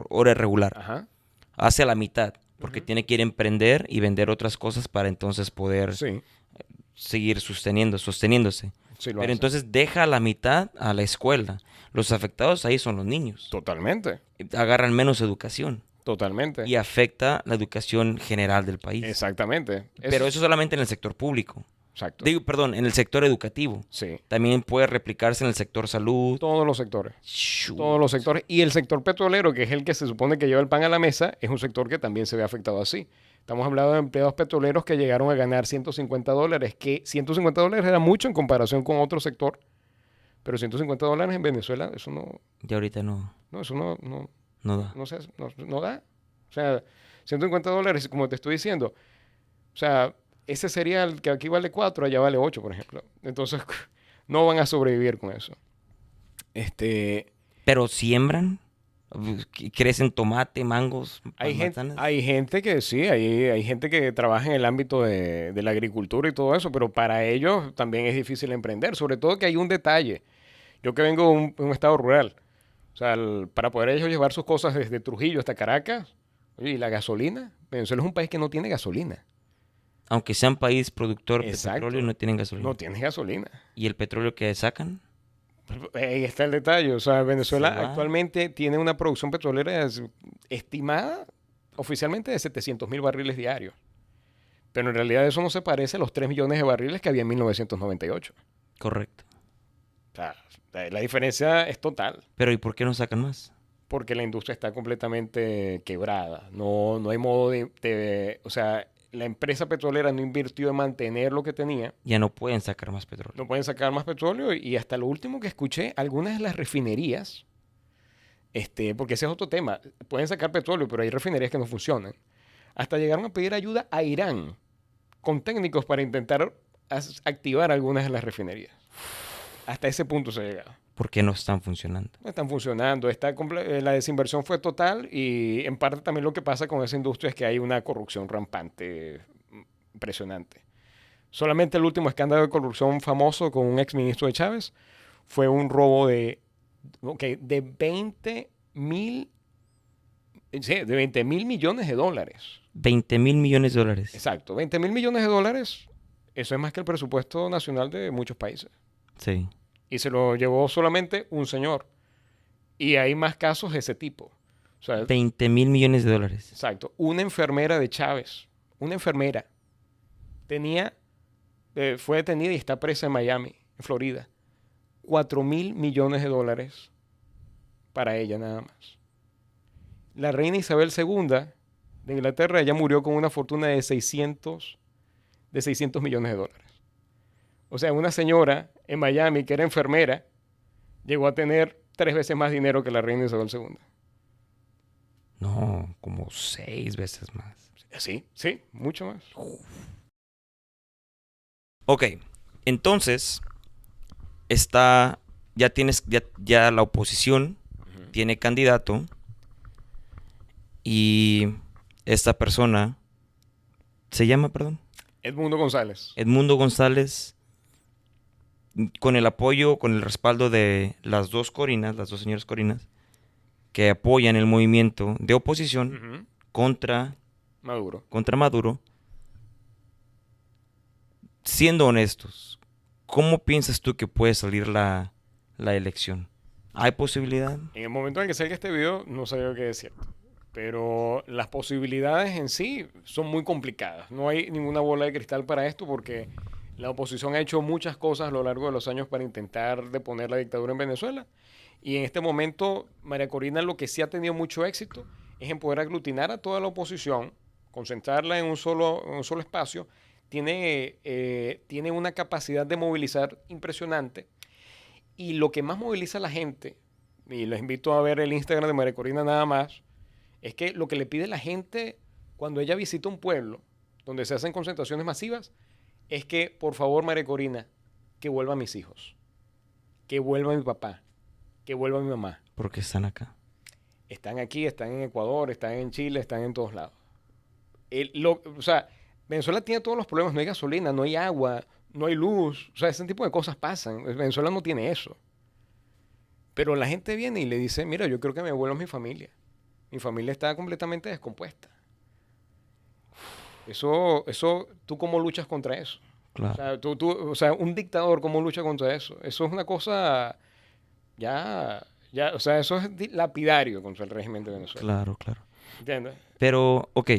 hora regular, ajá. hace a la mitad, porque Ujú. tiene que ir a emprender y vender otras cosas para entonces poder Sí, seguir sosteniéndose. sí lo Pero hace. entonces deja a la mitad a la escuela. Los afectados ahí son los niños. Totalmente, Agarran menos educación totalmente. y afecta la educación general del país. Exactamente. Pero eso solamente en el sector público. Exacto. Digo, perdón, en el sector educativo. Sí. También puede replicarse en el sector salud. Todos los sectores. Shoo. Todos los sectores. Y el sector petrolero, que es el que se supone que lleva el pan a la mesa, es un sector que también se ve afectado así. Estamos hablando de empleados petroleros que llegaron a ganar $150, que $150 era mucho en comparación con otro sector. Pero $150 en Venezuela, eso no, Y ahorita no eso da. no da. O sea, $150, como te estoy diciendo. O sea, ese cereal que aquí vale 4, allá vale 8, por ejemplo. Entonces, no van a sobrevivir con eso. Pero siembran, crecen tomate, mangos, manzanas. Hay gente que sí, hay gente que trabaja en el ámbito de la agricultura y todo eso, pero para ellos también es difícil emprender. Sobre todo que hay un detalle. Yo que vengo de un estado rural, o sea, para poder ellos llevar sus cosas desde Trujillo hasta Caracas, oye, ¿y la gasolina? Venezuela es un país que no tiene gasolina. Aunque sean país productor de Exacto. petróleo, no tienen gasolina. No tiene gasolina. ¿Y el petróleo que sacan? Ahí está el detalle. O sea, Venezuela Se va. actualmente tiene una producción petrolera estimada oficialmente de 700.000 barriles diarios. Pero en realidad eso no se parece a los 3 millones de barriles que había en 1998. Correcto. O sea, la diferencia es total. Pero ¿y por qué no sacan más? Porque la industria está completamente quebrada. No hay modo o sea, la empresa petrolera no invirtió en mantener lo que tenía. Ya no pueden sacar más petróleo. No pueden sacar más petróleo y hasta lo último que escuché, algunas de las refinerías, porque ese es otro tema, pueden sacar petróleo, pero hay refinerías que no funcionan. Hasta llegaron a pedir ayuda a Irán con técnicos para intentar activar algunas de las refinerías. Hasta ese punto se ha llegado. ¿Por qué no están funcionando? No están funcionando, la desinversión fue total y en parte también lo que pasa con esa industria es que hay una corrupción rampante, impresionante. Solamente el último escándalo de corrupción famoso con un exministro de Chávez fue un robo de 20.000 de 20.000 millones de dólares. 20 mil millones de dólares. Exacto, 20.000 millones de dólares eso es más que el presupuesto nacional de muchos países. Sí. Y se lo llevó solamente un señor. Y hay más casos de ese tipo. O sea, 20.000 millones de dólares. exacto. Una enfermera de Chávez, una enfermera, fue detenida y está presa en Miami, en Florida. 4.000 millones de dólares para ella nada más. La reina Isabel II de Inglaterra, ella murió con una fortuna de 600 millones de dólares. O sea, una señora en Miami que era enfermera llegó a tener 3 veces más dinero que la reina Isabel II. No, como 6 veces más. Sí, sí, mucho más. Ok, entonces ya la oposición tiene candidato y esta persona se llama, perdón, Edmundo González. Edmundo González, con el apoyo, con el respaldo de las dos señoras Corinas, que apoyan el movimiento de oposición Ujú. contra Maduro. Maduro. Siendo honestos, ¿cómo piensas tú que puede salir la elección? ¿Hay posibilidad? En el momento en que salga este video, no sabía qué decir. Pero las posibilidades en sí son muy complicadas. No hay ninguna bola de cristal para esto porque la oposición ha hecho muchas cosas a lo largo de los años para intentar deponer la dictadura en Venezuela. Y en este momento, María Corina lo que sí ha tenido mucho éxito es en poder aglutinar a toda la oposición, concentrarla en un solo espacio. Tiene una capacidad de movilizar impresionante. Y lo que más moviliza a la gente, y les invito a ver el Instagram de María Corina nada más, es que lo que le pide la gente cuando ella visita un pueblo donde se hacen concentraciones masivas es que, por favor, María Corina, que vuelvan mis hijos, que vuelva mi papá, que vuelva mi mamá. Porque están acá. Están aquí, están en Ecuador, están en Chile, están en todos lados. O sea, Venezuela tiene todos los problemas. No hay gasolina, no hay agua, no hay luz. O sea, ese tipo de cosas pasan. Venezuela no tiene eso. Pero la gente viene y le dice, mira, yo creo que me vuelvo a mi familia. Mi familia está completamente descompuesta. ¿Tú cómo luchas contra eso? Claro, O sea, un dictador, ¿cómo lucha contra eso? Eso es una cosa o sea, eso es lapidario contra el régimen de Venezuela. claro, claro. ¿Entiendes? Pero, ok,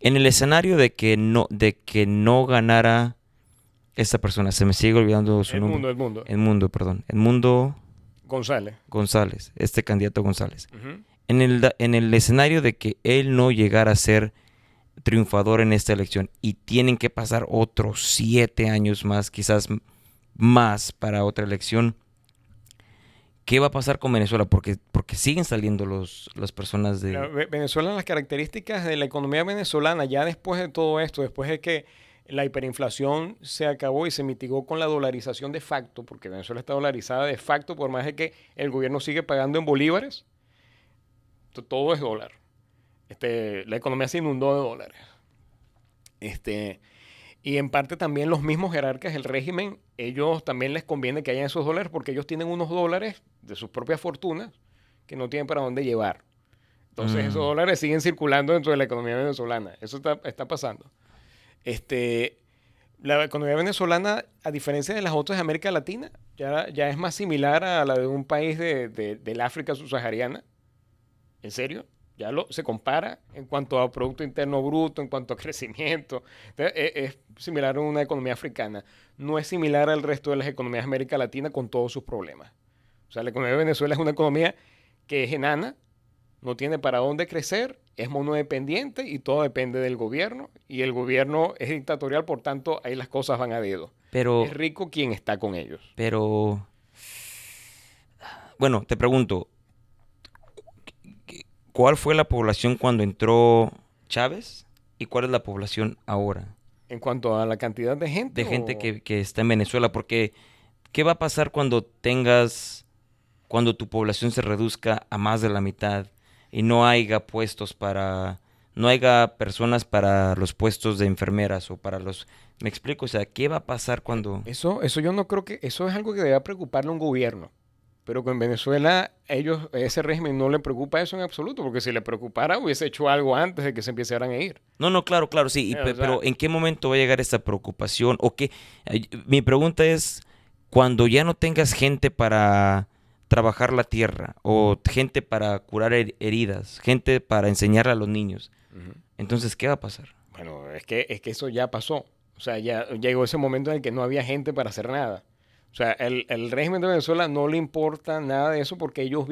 en el escenario de que no ganara esta persona, se me sigue olvidando su nombre. Mundo. Edmundo González. González, este candidato González. Ujú. En el escenario de que él no llegara a ser triunfador en esta elección y tienen que pasar otros 7 años más, quizás más para otra elección, ¿qué va a pasar con Venezuela? Porque siguen saliendo las personas de... Venezuela, las características de la economía venezolana, ya después de todo esto, después de que la hiperinflación se acabó y se mitigó con la dolarización de facto, porque Venezuela está dolarizada de facto, por más de que el gobierno sigue pagando en bolívares, todo es dólar. La economía se inundó de dólares. Y en parte también los mismos jerarcas del régimen, ellos también les conviene que hayan esos dólares porque ellos tienen unos dólares de sus propias fortunas que no tienen para dónde llevar. Entonces esos dólares siguen circulando dentro de la economía venezolana. Eso está pasando. La economía venezolana, a diferencia de las otras de América Latina, ya es más similar a la de un país del África subsahariana. ¿En serio? Se compara en cuanto a Producto Interno Bruto, en cuanto a crecimiento. Entonces, es similar a una economía africana. No es similar al resto de las economías de América Latina con todos sus problemas. O sea, la economía de Venezuela es una economía que es enana, no tiene para dónde crecer, es monodependiente y todo depende del gobierno. Y el gobierno es dictatorial, por tanto, ahí las cosas van a dedo. Pero, Es rico quien está con ellos. pero, bueno, te pregunto, ¿cuál fue la población cuando entró Chávez y cuál es la población ahora? En cuanto a la cantidad de gente. De gente que está en Venezuela, porque ¿qué va a pasar cuando tu población se reduzca a más de la mitad y no haya no haya personas para los puestos de enfermeras o para ¿me explico? O sea, ¿qué va a pasar cuando... Eso yo no creo que... Eso es algo que debe preocuparle a un gobierno. pero que en Venezuela ese régimen no le preocupa eso en absoluto, porque si le preocupara hubiese hecho algo antes de que se empezaran a ir. No, no, claro, claro, sí. O Pero sea, ¿en qué momento va a llegar esa preocupación? ¿O qué? Mi pregunta es, cuando ya no tengas gente para trabajar la tierra, o gente para curar heridas, gente para enseñarle a los niños, ujú. entonces, ¿qué va a pasar? Bueno, es que eso ya pasó. O sea, ya llegó ese momento en el que no había gente para hacer nada. O sea, el régimen de Venezuela no le importa nada de eso porque ellos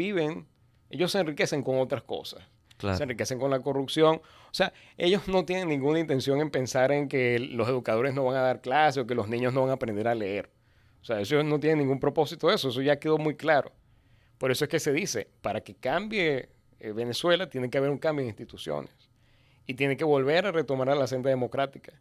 se enriquecen con otras cosas. Se Claro. enriquecen con la corrupción. O sea, ellos no tienen ninguna intención en pensar en que los educadores no van a dar clases o que los niños no van a aprender a leer. O sea, ellos no tienen ningún propósito de eso. Eso ya quedó muy claro. Por eso es que se dice, para que cambie Venezuela, tiene que haber un cambio en instituciones. Y tiene que volver a retomar a la senda democrática.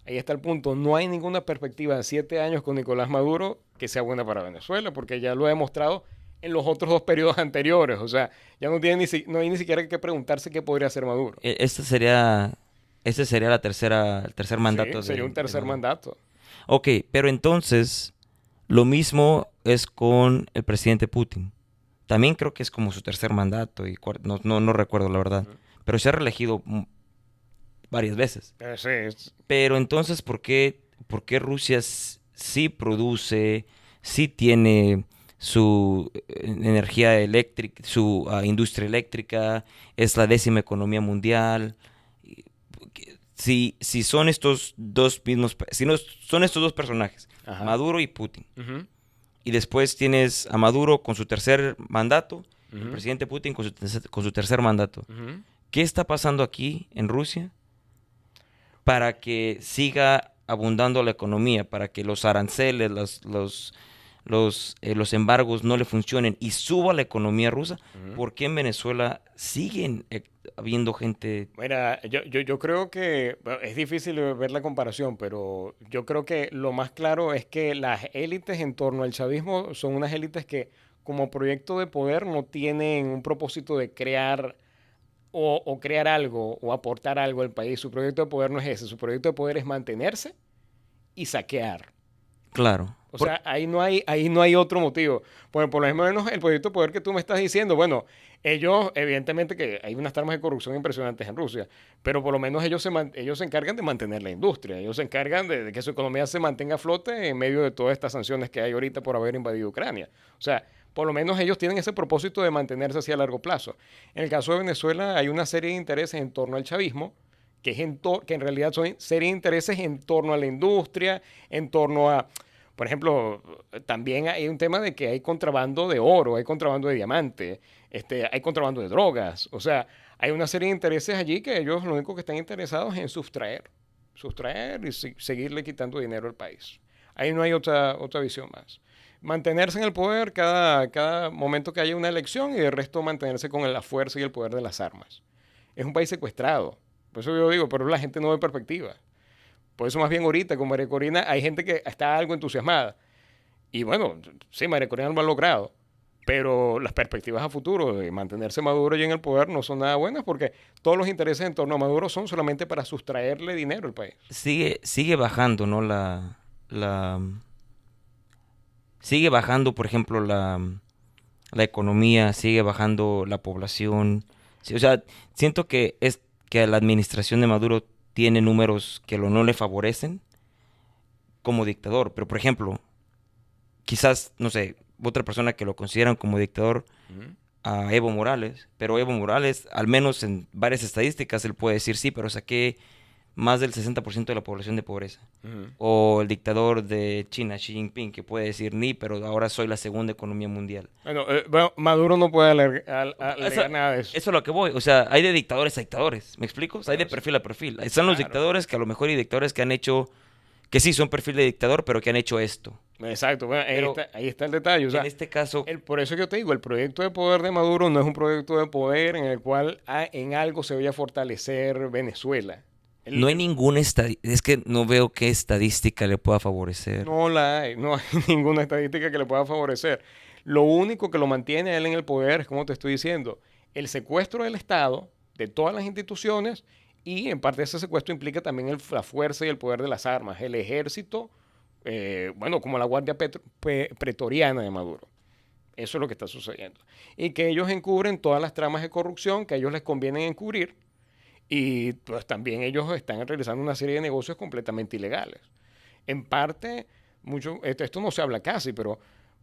Ahí está el punto. No hay ninguna perspectiva de 7 años con Nicolás Maduro que sea buena para Venezuela, porque ya lo ha demostrado en los otros 2 periodos anteriores. O sea, ya no hay ni siquiera que preguntarse qué podría hacer Maduro. Este sería el tercer Sí, mandato sería un de tercer Maduro. mandato. Ok, pero entonces, lo mismo es con el presidente Putin. También creo que es como su tercer mandato, y no recuerdo la verdad. Ujú. Pero se ha reelegido varias veces. Sí, Pero entonces, por qué Rusia sí produce, sí tiene su energía eléctrica, su industria eléctrica, es la 10ª economía mundial? Y, si son estos dos mismos, si no son estos dos personajes, ajá. Maduro y Putin, Ujú, y después tienes a Maduro con su tercer mandato, el ujú, presidente Putin con su tercer mandato. ujú. ¿Qué está pasando aquí en Rusia para que siga abundando la economía, para que los aranceles, los embargos no le funcionen y suba la economía rusa? Ujú. ¿Por qué en Venezuela siguen habiendo gente? Mira, yo creo que bueno, es difícil ver la comparación, pero yo creo que lo más claro es que las élites en torno al chavismo son unas élites que como proyecto de poder no tienen un propósito de crear o crear algo o aportar algo al país. Su proyecto de poder no es ese, su proyecto de poder es mantenerse y saquear. Claro. O sea, ahí no hay otro motivo. Por lo menos el proyecto de poder que tú me estás diciendo, bueno, ellos, evidentemente que hay unas tramas de corrupción impresionantes en Rusia, pero por lo menos ellos se encargan de mantener la industria, ellos se encargan de que su economía se mantenga a flote en medio de todas estas sanciones que hay ahorita por haber invadido Ucrania. O sea, por lo menos ellos tienen ese propósito de mantenerse así a largo plazo. En el caso de Venezuela hay una serie de intereses en torno al chavismo, que en realidad son serie de intereses en torno a la industria, en torno a por ejemplo, también hay un tema de que hay contrabando de oro, hay contrabando de diamante, hay contrabando de drogas. O sea, hay una serie de intereses allí que ellos lo único que están interesados es en sustraer y seguirle quitando dinero al país. Ahí no hay otra visión más. Mantenerse en el poder cada momento que haya una elección y el resto mantenerse con la fuerza y el poder de las armas. Es un país secuestrado. Por eso yo digo, pero la gente no ve perspectiva. Por eso más bien ahorita con María Corina hay gente que está algo entusiasmada. Y bueno, sí, María Corina lo ha logrado. Pero las perspectivas a futuro de mantenerse Maduro y en el poder no son nada buenas porque todos los intereses en torno a Maduro son solamente para sustraerle dinero al país. Sigue bajando, ¿no? Sigue bajando, por ejemplo, la economía, sigue bajando la población. Sí, o sea, siento que la administración de Maduro tiene números que no le favorecen como dictador. Pero, por ejemplo, quizás, no sé, otra persona que lo consideran como dictador, Ujú, a Evo Morales. Pero Evo Morales, al menos en varias estadísticas, él puede decir sí, pero saqué más del 60% de la población de pobreza. ujú. O el dictador de China, Xi Jinping, que puede decir ni, pero ahora soy la segunda economía mundial. Bueno, Maduro no puede Eso, alegar nada de eso. eso es a lo que voy. O sea, hay de dictadores a dictadores. ¿Me explico? O sea, hay de Bueno, perfil a perfil. Están los claro. dictadores que a lo mejor hay dictadores que han hecho, que sí son perfil de dictador, pero que han hecho esto. Exacto. Bueno, Pero ahí está el detalle. O en sea, este caso, por eso que yo te digo, el proyecto de poder de Maduro no es un proyecto de poder en el cual en algo se vaya a fortalecer Venezuela. no hay ninguna es que no veo qué estadística le pueda favorecer. No hay ninguna estadística que le pueda favorecer. Lo único que lo mantiene a él en el poder es, como te estoy diciendo, el secuestro del Estado, de todas las instituciones, y en parte ese secuestro implica también la fuerza y el poder de las armas, el ejército, bueno, como la Guardia Pretoriana de Maduro. Eso es lo que está sucediendo. Y que ellos encubren todas las tramas de corrupción que a ellos les conviene encubrir. Y pues también ellos están realizando una serie de negocios completamente ilegales. En parte, esto no se habla casi, pero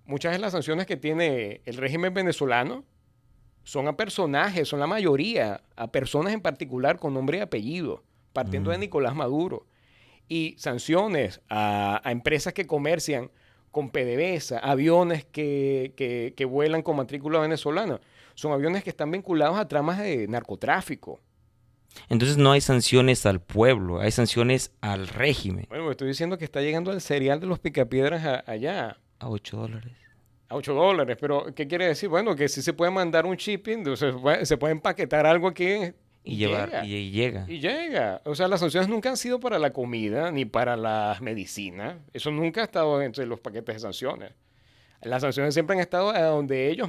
muchas de las sanciones que tiene el régimen venezolano son a personajes, son la mayoría, a personas en particular con nombre y apellido, partiendo de Nicolás Maduro. Y sanciones a empresas que comercian con PDVSA, aviones que vuelan con matrícula venezolana. Son aviones que están vinculados a tramas de narcotráfico. Entonces no hay sanciones al pueblo, hay sanciones al régimen. Bueno, me estoy diciendo que está llegando el cereal de los picapiedras allá. A $8. A $8, pero ¿qué quiere decir? Bueno, que sí se puede mandar un shipping, se puede empaquetar algo aquí Y llevar, llega. y llega. Y llega. O sea, las sanciones nunca han sido para la comida ni para las medicinas. Eso nunca ha estado entre los paquetes de sanciones. Las sanciones siempre han estado a donde ellos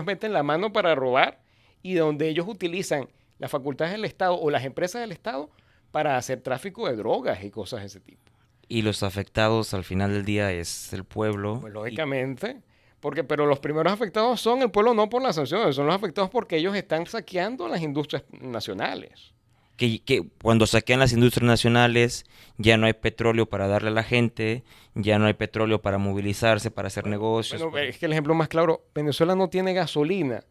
meten la mano para robar y donde ellos utilizan las facultades del Estado o las empresas del Estado para hacer tráfico de drogas y cosas de ese tipo. Y los afectados al final del día es el pueblo. Pues lógicamente, pero los primeros afectados son el pueblo no por las sanciones, son los afectados porque ellos están saqueando las industrias nacionales. Que cuando saquean las industrias nacionales ya no hay petróleo para darle a la gente, ya no hay petróleo para movilizarse, para hacer negocios. Bueno, es que el ejemplo más claro, Venezuela no tiene gasolina.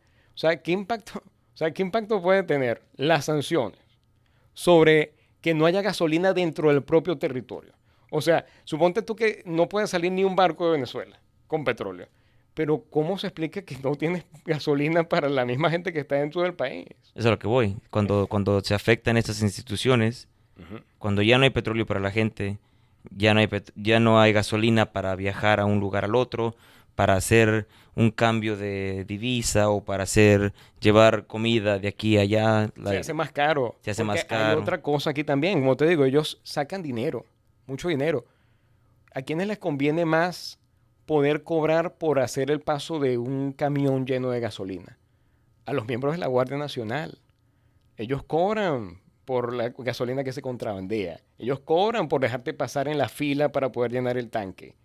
¿Qué impacto puede tener las sanciones sobre que no haya gasolina dentro del propio territorio? O sea, suponte tú que no puede salir ni un barco de Venezuela con petróleo. Pero ¿cómo se explica que no tienes gasolina para la misma gente que está dentro del país? Eso es a lo que voy. Cuando se afectan estas instituciones, cuando ya no hay petróleo para la gente, ya no hay gasolina para viajar a un lugar al otro, para hacer un cambio de divisa o para llevar comida de aquí a allá. Se hace más caro. Se hace más Porque hay caro. otra cosa aquí también. Como te digo, ellos sacan dinero, mucho dinero. ¿A quiénes les conviene más poder cobrar por hacer el paso de un camión lleno de gasolina? A los miembros de la Guardia Nacional. Ellos cobran por la gasolina que se contrabandea. Ellos cobran por dejarte pasar en la fila para poder llenar el tanque.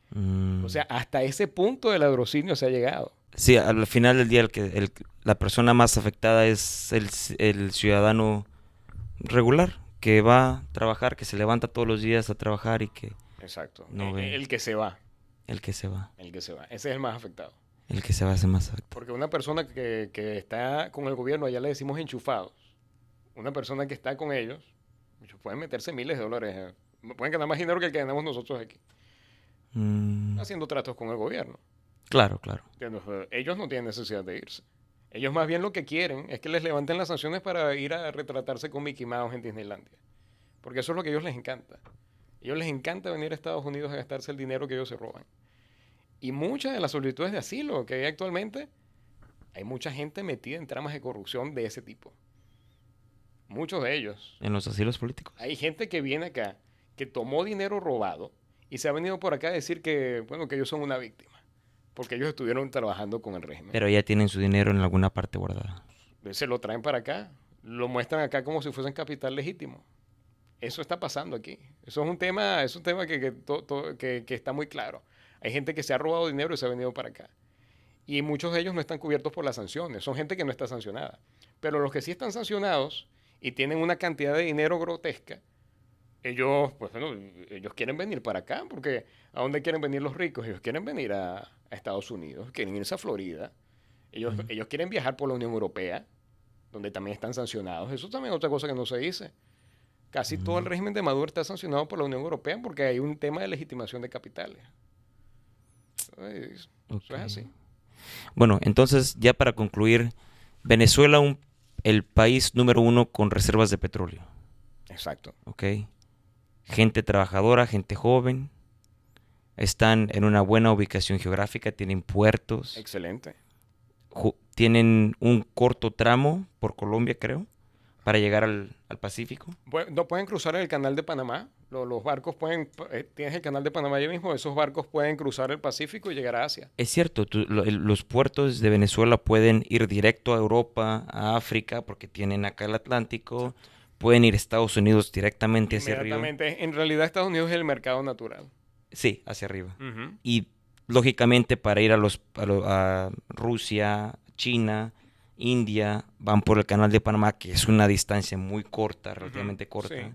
O sea, hasta ese punto del ladrocinio se ha llegado. Sí, al final del día la persona más afectada es el ciudadano regular, que va a trabajar, que se levanta todos los días a trabajar y que Exacto. no ve. El que se va. El que se va. El que se va. Ese es el más afectado. El que se va es el más afectado. Porque una persona que está con el gobierno, allá le decimos enchufados. Una persona que está con ellos pueden meterse miles de dólares. Pueden ganar más dinero que el que ganamos nosotros aquí. Haciendo tratos con el gobierno. Claro, claro. Ellos no tienen necesidad de irse. Ellos más bien lo que quieren es que les levanten las sanciones para ir a retratarse con Mickey Mouse en Disneylandia. Porque eso es lo que a ellos les encanta. A ellos les encanta venir a Estados Unidos a gastarse el dinero que ellos se roban. Y muchas de las solicitudes de asilo que hay actualmente, hay mucha gente metida en tramas de corrupción de ese tipo. Muchos de ellos. En los asilos políticos. Hay gente que viene acá, que tomó dinero robado y se ha venido por acá a decir que ellos son una víctima. Porque ellos estuvieron trabajando con el régimen. Pero ya tienen su dinero en alguna parte guardada. Se lo traen para acá. Lo muestran acá como si fuesen capital legítimo. Eso está pasando aquí. Eso es un tema que está muy claro. Hay gente que se ha robado dinero y se ha venido para acá. Y muchos de ellos no están cubiertos por las sanciones. Son gente que no está sancionada. Pero los que sí están sancionados y tienen una cantidad de dinero grotesca, ellos quieren venir para acá. Porque ¿a dónde quieren venir los ricos? Ellos quieren venir a Estados Unidos. Quieren irse a Florida. Ellos quieren viajar por la Unión Europea, donde también están sancionados. Eso también es otra cosa que no se dice. Casi todo el régimen de Maduro está sancionado por la Unión Europea porque hay un tema de legitimación de capitales. Eso es así. Bueno, entonces ya para concluir, Venezuela el país número 1 con reservas de petróleo. Exacto. ¿Ok? Gente trabajadora, gente joven, están en una buena ubicación geográfica, tienen puertos. Excelente. Tienen un corto tramo por Colombia, creo, para llegar al Pacífico. No pueden cruzar el canal de Panamá. Los barcos tienes el canal de Panamá allí mismo, esos barcos pueden cruzar el Pacífico y llegar a Asia. Es cierto, los puertos de Venezuela pueden ir directo a Europa, a África, porque tienen acá el Atlántico. Exacto. Pueden ir a Estados Unidos directamente hacia arriba. En realidad Estados Unidos es el mercado natural. Sí, hacia arriba. Y lógicamente para ir a Rusia, China, India, van por el canal de Panamá, que es una distancia muy corta, relativamente corta. Sí.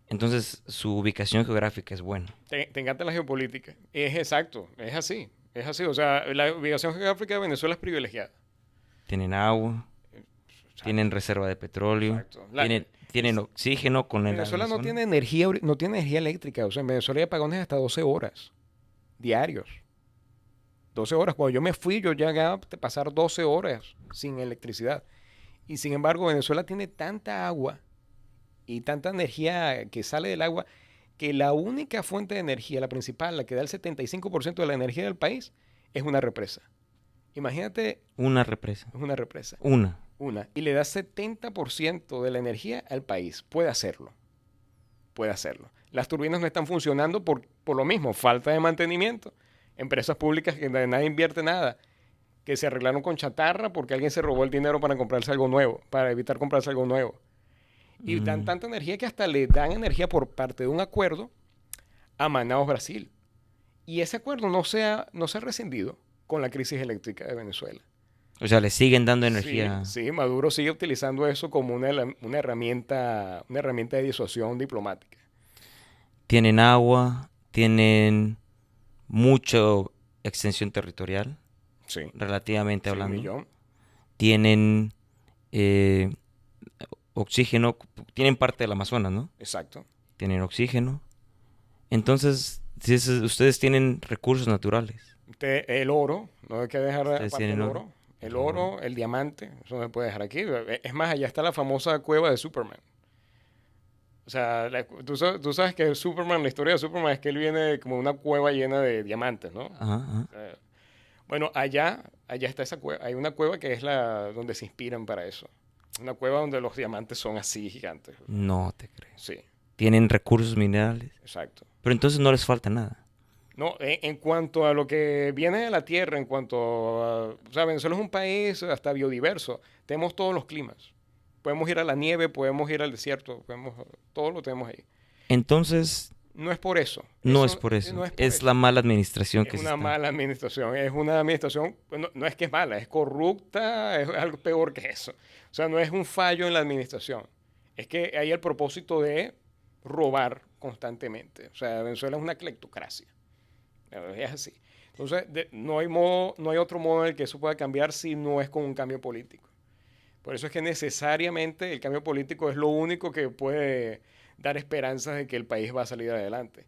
Entonces, su ubicación geográfica es buena. Te encanta la geopolítica. Es exacto, es así. Es así. O sea, la ubicación geográfica de Venezuela es privilegiada. Tienen agua, Exacto. tienen reserva de petróleo, Exacto. tienen oxígeno con el Venezuela no Amazonas. tiene energía, no tiene energía eléctrica. O sea, en Venezuela hay apagones hasta 12 horas diarios. 12 horas. Cuando yo me fui, yo llegaba a pasar 12 horas sin electricidad. Y sin embargo, Venezuela tiene tanta agua y tanta energía que sale del agua que la única fuente de energía, la principal, la que da el 75% de la energía del país, es una represa. Imagínate, Una represa. es una represa. Una. Una. Y le da 70% de la energía al país. Puede hacerlo. Puede hacerlo. Las turbinas no están funcionando por lo mismo, falta de mantenimiento. Empresas públicas que nadie invierte nada, que se arreglaron con chatarra porque alguien se robó el dinero para comprarse algo nuevo, para evitar comprarse algo nuevo. Y dan tanta energía que hasta le dan energía por parte de un acuerdo a Manaus, Brasil. Y ese acuerdo no se ha rescindido con la crisis eléctrica de Venezuela. O sea, le siguen dando energía. Sí, sí, Maduro sigue utilizando eso como una herramienta de disuasión diplomática. Tienen agua, tienen mucha extensión territorial, Sí, relativamente sí, un hablando. millón. Tienen oxígeno, tienen parte del Amazonas, ¿no? Exacto. Tienen oxígeno. Entonces, ustedes tienen recursos naturales. El oro, no hay que dejar Ustedes aparte tienen el oro. oro. El oro, el diamante, eso no se puede dejar aquí. Es más, allá está la famosa cueva de Superman. O sea, tú sabes que Superman, la historia de Superman es que él viene como una cueva llena de diamantes, ¿no? Ajá, ajá. Bueno, allá está esa cueva. Hay una cueva que es la donde se inspiran para eso. Una cueva donde los diamantes son así gigantes. No te creo. Sí, Tienen recursos minerales. exacto. Pero entonces no les falta nada. No, en cuanto a lo que viene de la tierra, en cuanto a... O sea, Venezuela es un país hasta biodiverso. Tenemos todos los climas. Podemos ir a la nieve, podemos ir al desierto, todo lo tenemos ahí. Entonces, No es por eso. no es por eso. No es por Es eso. la mala administración Es que se una está. mala administración. Es una administración, no es que es mala, es corrupta, es algo peor que eso. O sea, no es un fallo en la administración. Es que hay el propósito de robar constantemente. O sea, Venezuela es una cleptocracia. Es así. Entonces, no hay otro modo en el que eso pueda cambiar si no es con un cambio político. Por eso es que necesariamente el cambio político es lo único que puede dar esperanzas de que el país va a salir adelante.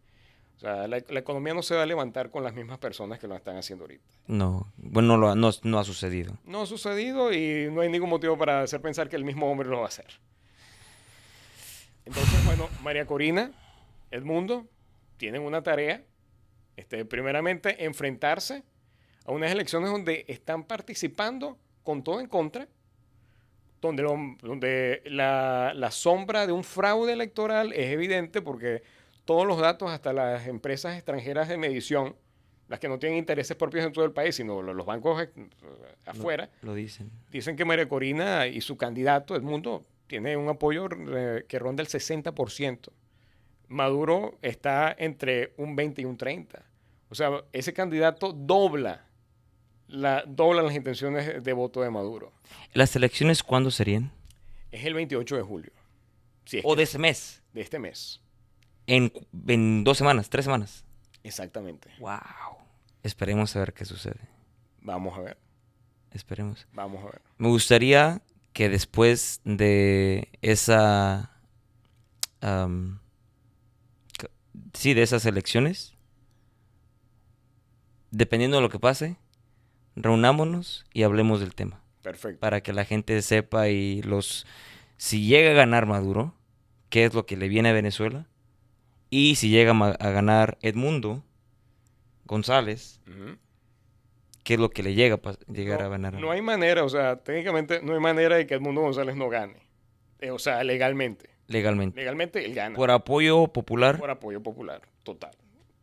O sea, la economía no se va a levantar con las mismas personas que lo están haciendo ahorita. No, bueno, no ha sucedido. No ha sucedido y no hay ningún motivo para hacer pensar que el mismo hombre lo va a hacer. Entonces, bueno, María Corina, Edmundo, tienen una tarea. Primeramente, enfrentarse a unas elecciones donde están participando con todo en contra, donde la sombra de un fraude electoral es evidente porque todos los datos, hasta las empresas extranjeras de medición, las que no tienen intereses propios en todo el país, sino los bancos afuera, Lo dicen. dicen que María Corina y su candidato, Edmundo, tiene un apoyo que ronda el 60%. Maduro está entre un 20 y un 30. O sea, ese candidato dobla las intenciones de voto de Maduro. ¿Las elecciones cuándo serían? Es el 28 de julio. Si es ¿O que de ese mes? de este mes. En 2 semanas, 3 semanas. Exactamente. Wow. Esperemos a ver qué sucede. Vamos a ver. Esperemos. Vamos a ver. Me gustaría que después de esa... am, sí, de esas elecciones, dependiendo de lo que pase, reunámonos y hablemos del tema. Perfecto. Para que la gente sepa si llega a ganar Maduro, qué es lo que le viene a Venezuela, y si llega a ganar Edmundo González, Ujú. qué es lo que le llega a llegar a No, ganar. no hay manera, o sea, técnicamente no hay manera de que Edmundo González no gane. O sea, legalmente. Legalmente. Legalmente él gana. Por apoyo popular. Por apoyo popular, total.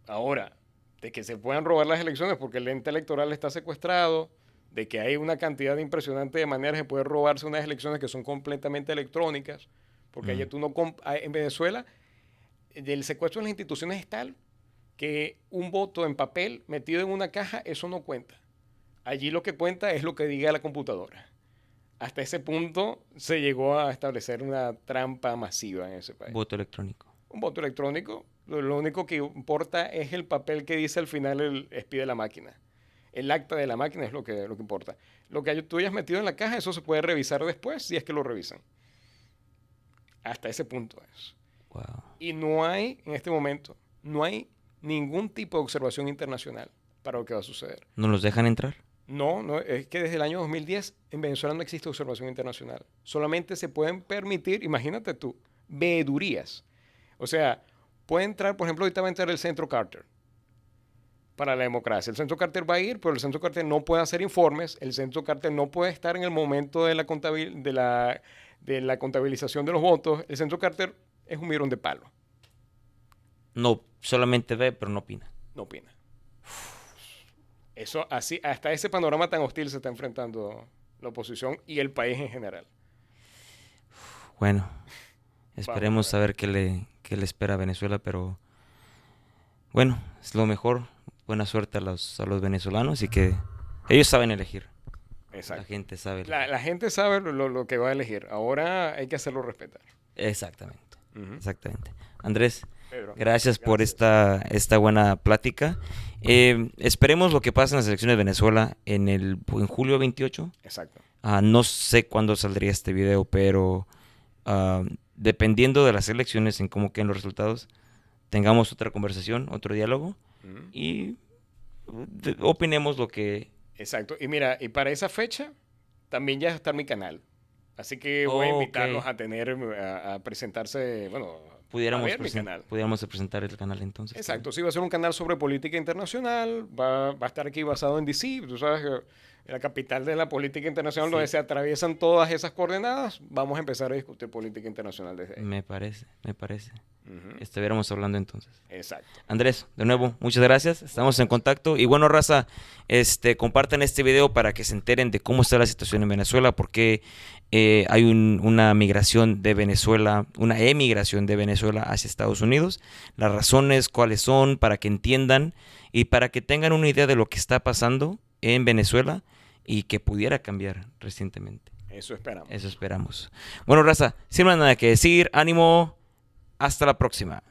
Ahora, de que se puedan robar las elecciones porque el ente electoral está secuestrado, de que hay una cantidad impresionante de maneras de poder robarse unas elecciones que son completamente electrónicas, porque allá tú no en Venezuela el secuestro de las instituciones es tal que un voto en papel metido en una caja, eso no cuenta. Allí lo que cuenta es lo que diga la computadora. Hasta ese punto se llegó a establecer una trampa masiva en ese país. Voto electrónico. Un voto electrónico, lo único que importa es el papel que dice al final el SPI de la máquina. El acta de la máquina es lo que importa. Lo que tú hayas metido en la caja, eso se puede revisar después si es que lo revisan. Hasta ese punto es. Wow. Y no hay, en este momento, no hay ningún tipo de observación internacional para lo que va a suceder. ¿No los dejan entrar? No, es que desde el año 2010 en Venezuela no existe observación internacional. Solamente se pueden permitir, imagínate tú, veedurías. O sea, puede entrar, por ejemplo, ahorita va a entrar el Centro Carter para la democracia. El Centro Carter va a ir, pero el Centro Carter no puede hacer informes. El Centro Carter no puede estar en el momento de la contabilización de los votos. El Centro Carter es un mirón de palo. No, solamente ve, pero no opina. No opina. Eso así, hasta ese panorama tan hostil se está enfrentando la oposición y el país en general. Bueno, esperemos Vamos a ver. saber qué le espera a Venezuela, pero bueno, es lo mejor. Buena suerte a los venezolanos y que ellos saben elegir. Exacto. La gente sabe elegir. La gente sabe lo que va a elegir. Ahora hay que hacerlo respetar. Exactamente, Ujú. exactamente. Andrés, Pedro, gracias por esta buena plática. Esperemos lo que pasa en las elecciones de Venezuela en julio 28. Exacto. No sé cuándo saldría este video, pero dependiendo de las elecciones, en cómo queden los resultados, tengamos otra conversación, otro diálogo Ujú. y opinemos lo que... Exacto. Y mira, y para esa fecha también ya está mi canal. Así que voy a Ok. invitarlos a presentarse, bueno, a ver mi canal. pudiéramos presentar el canal entonces. Exacto, sí, va a ser un canal sobre política internacional, va a estar aquí basado en DC, tú sabes que la capital de la política internacional Sí. donde se atraviesan todas esas coordenadas, vamos a empezar a discutir política internacional desde ahí. Me parece. Ujú. Estuviéramos hablando entonces. Exacto. Andrés, de nuevo, muchas gracias. Estamos en contacto. Y bueno, raza, compartan este video para que se enteren de cómo está la situación en Venezuela, porque hay una migración de Venezuela, una emigración de Venezuela hacia Estados Unidos. Las razones, cuáles son, para que entiendan y para que tengan una idea de lo que está pasando en Venezuela y que pudiera cambiar recientemente. Eso esperamos. Eso esperamos. Bueno, raza, sin más nada que decir, ánimo. Hasta la próxima.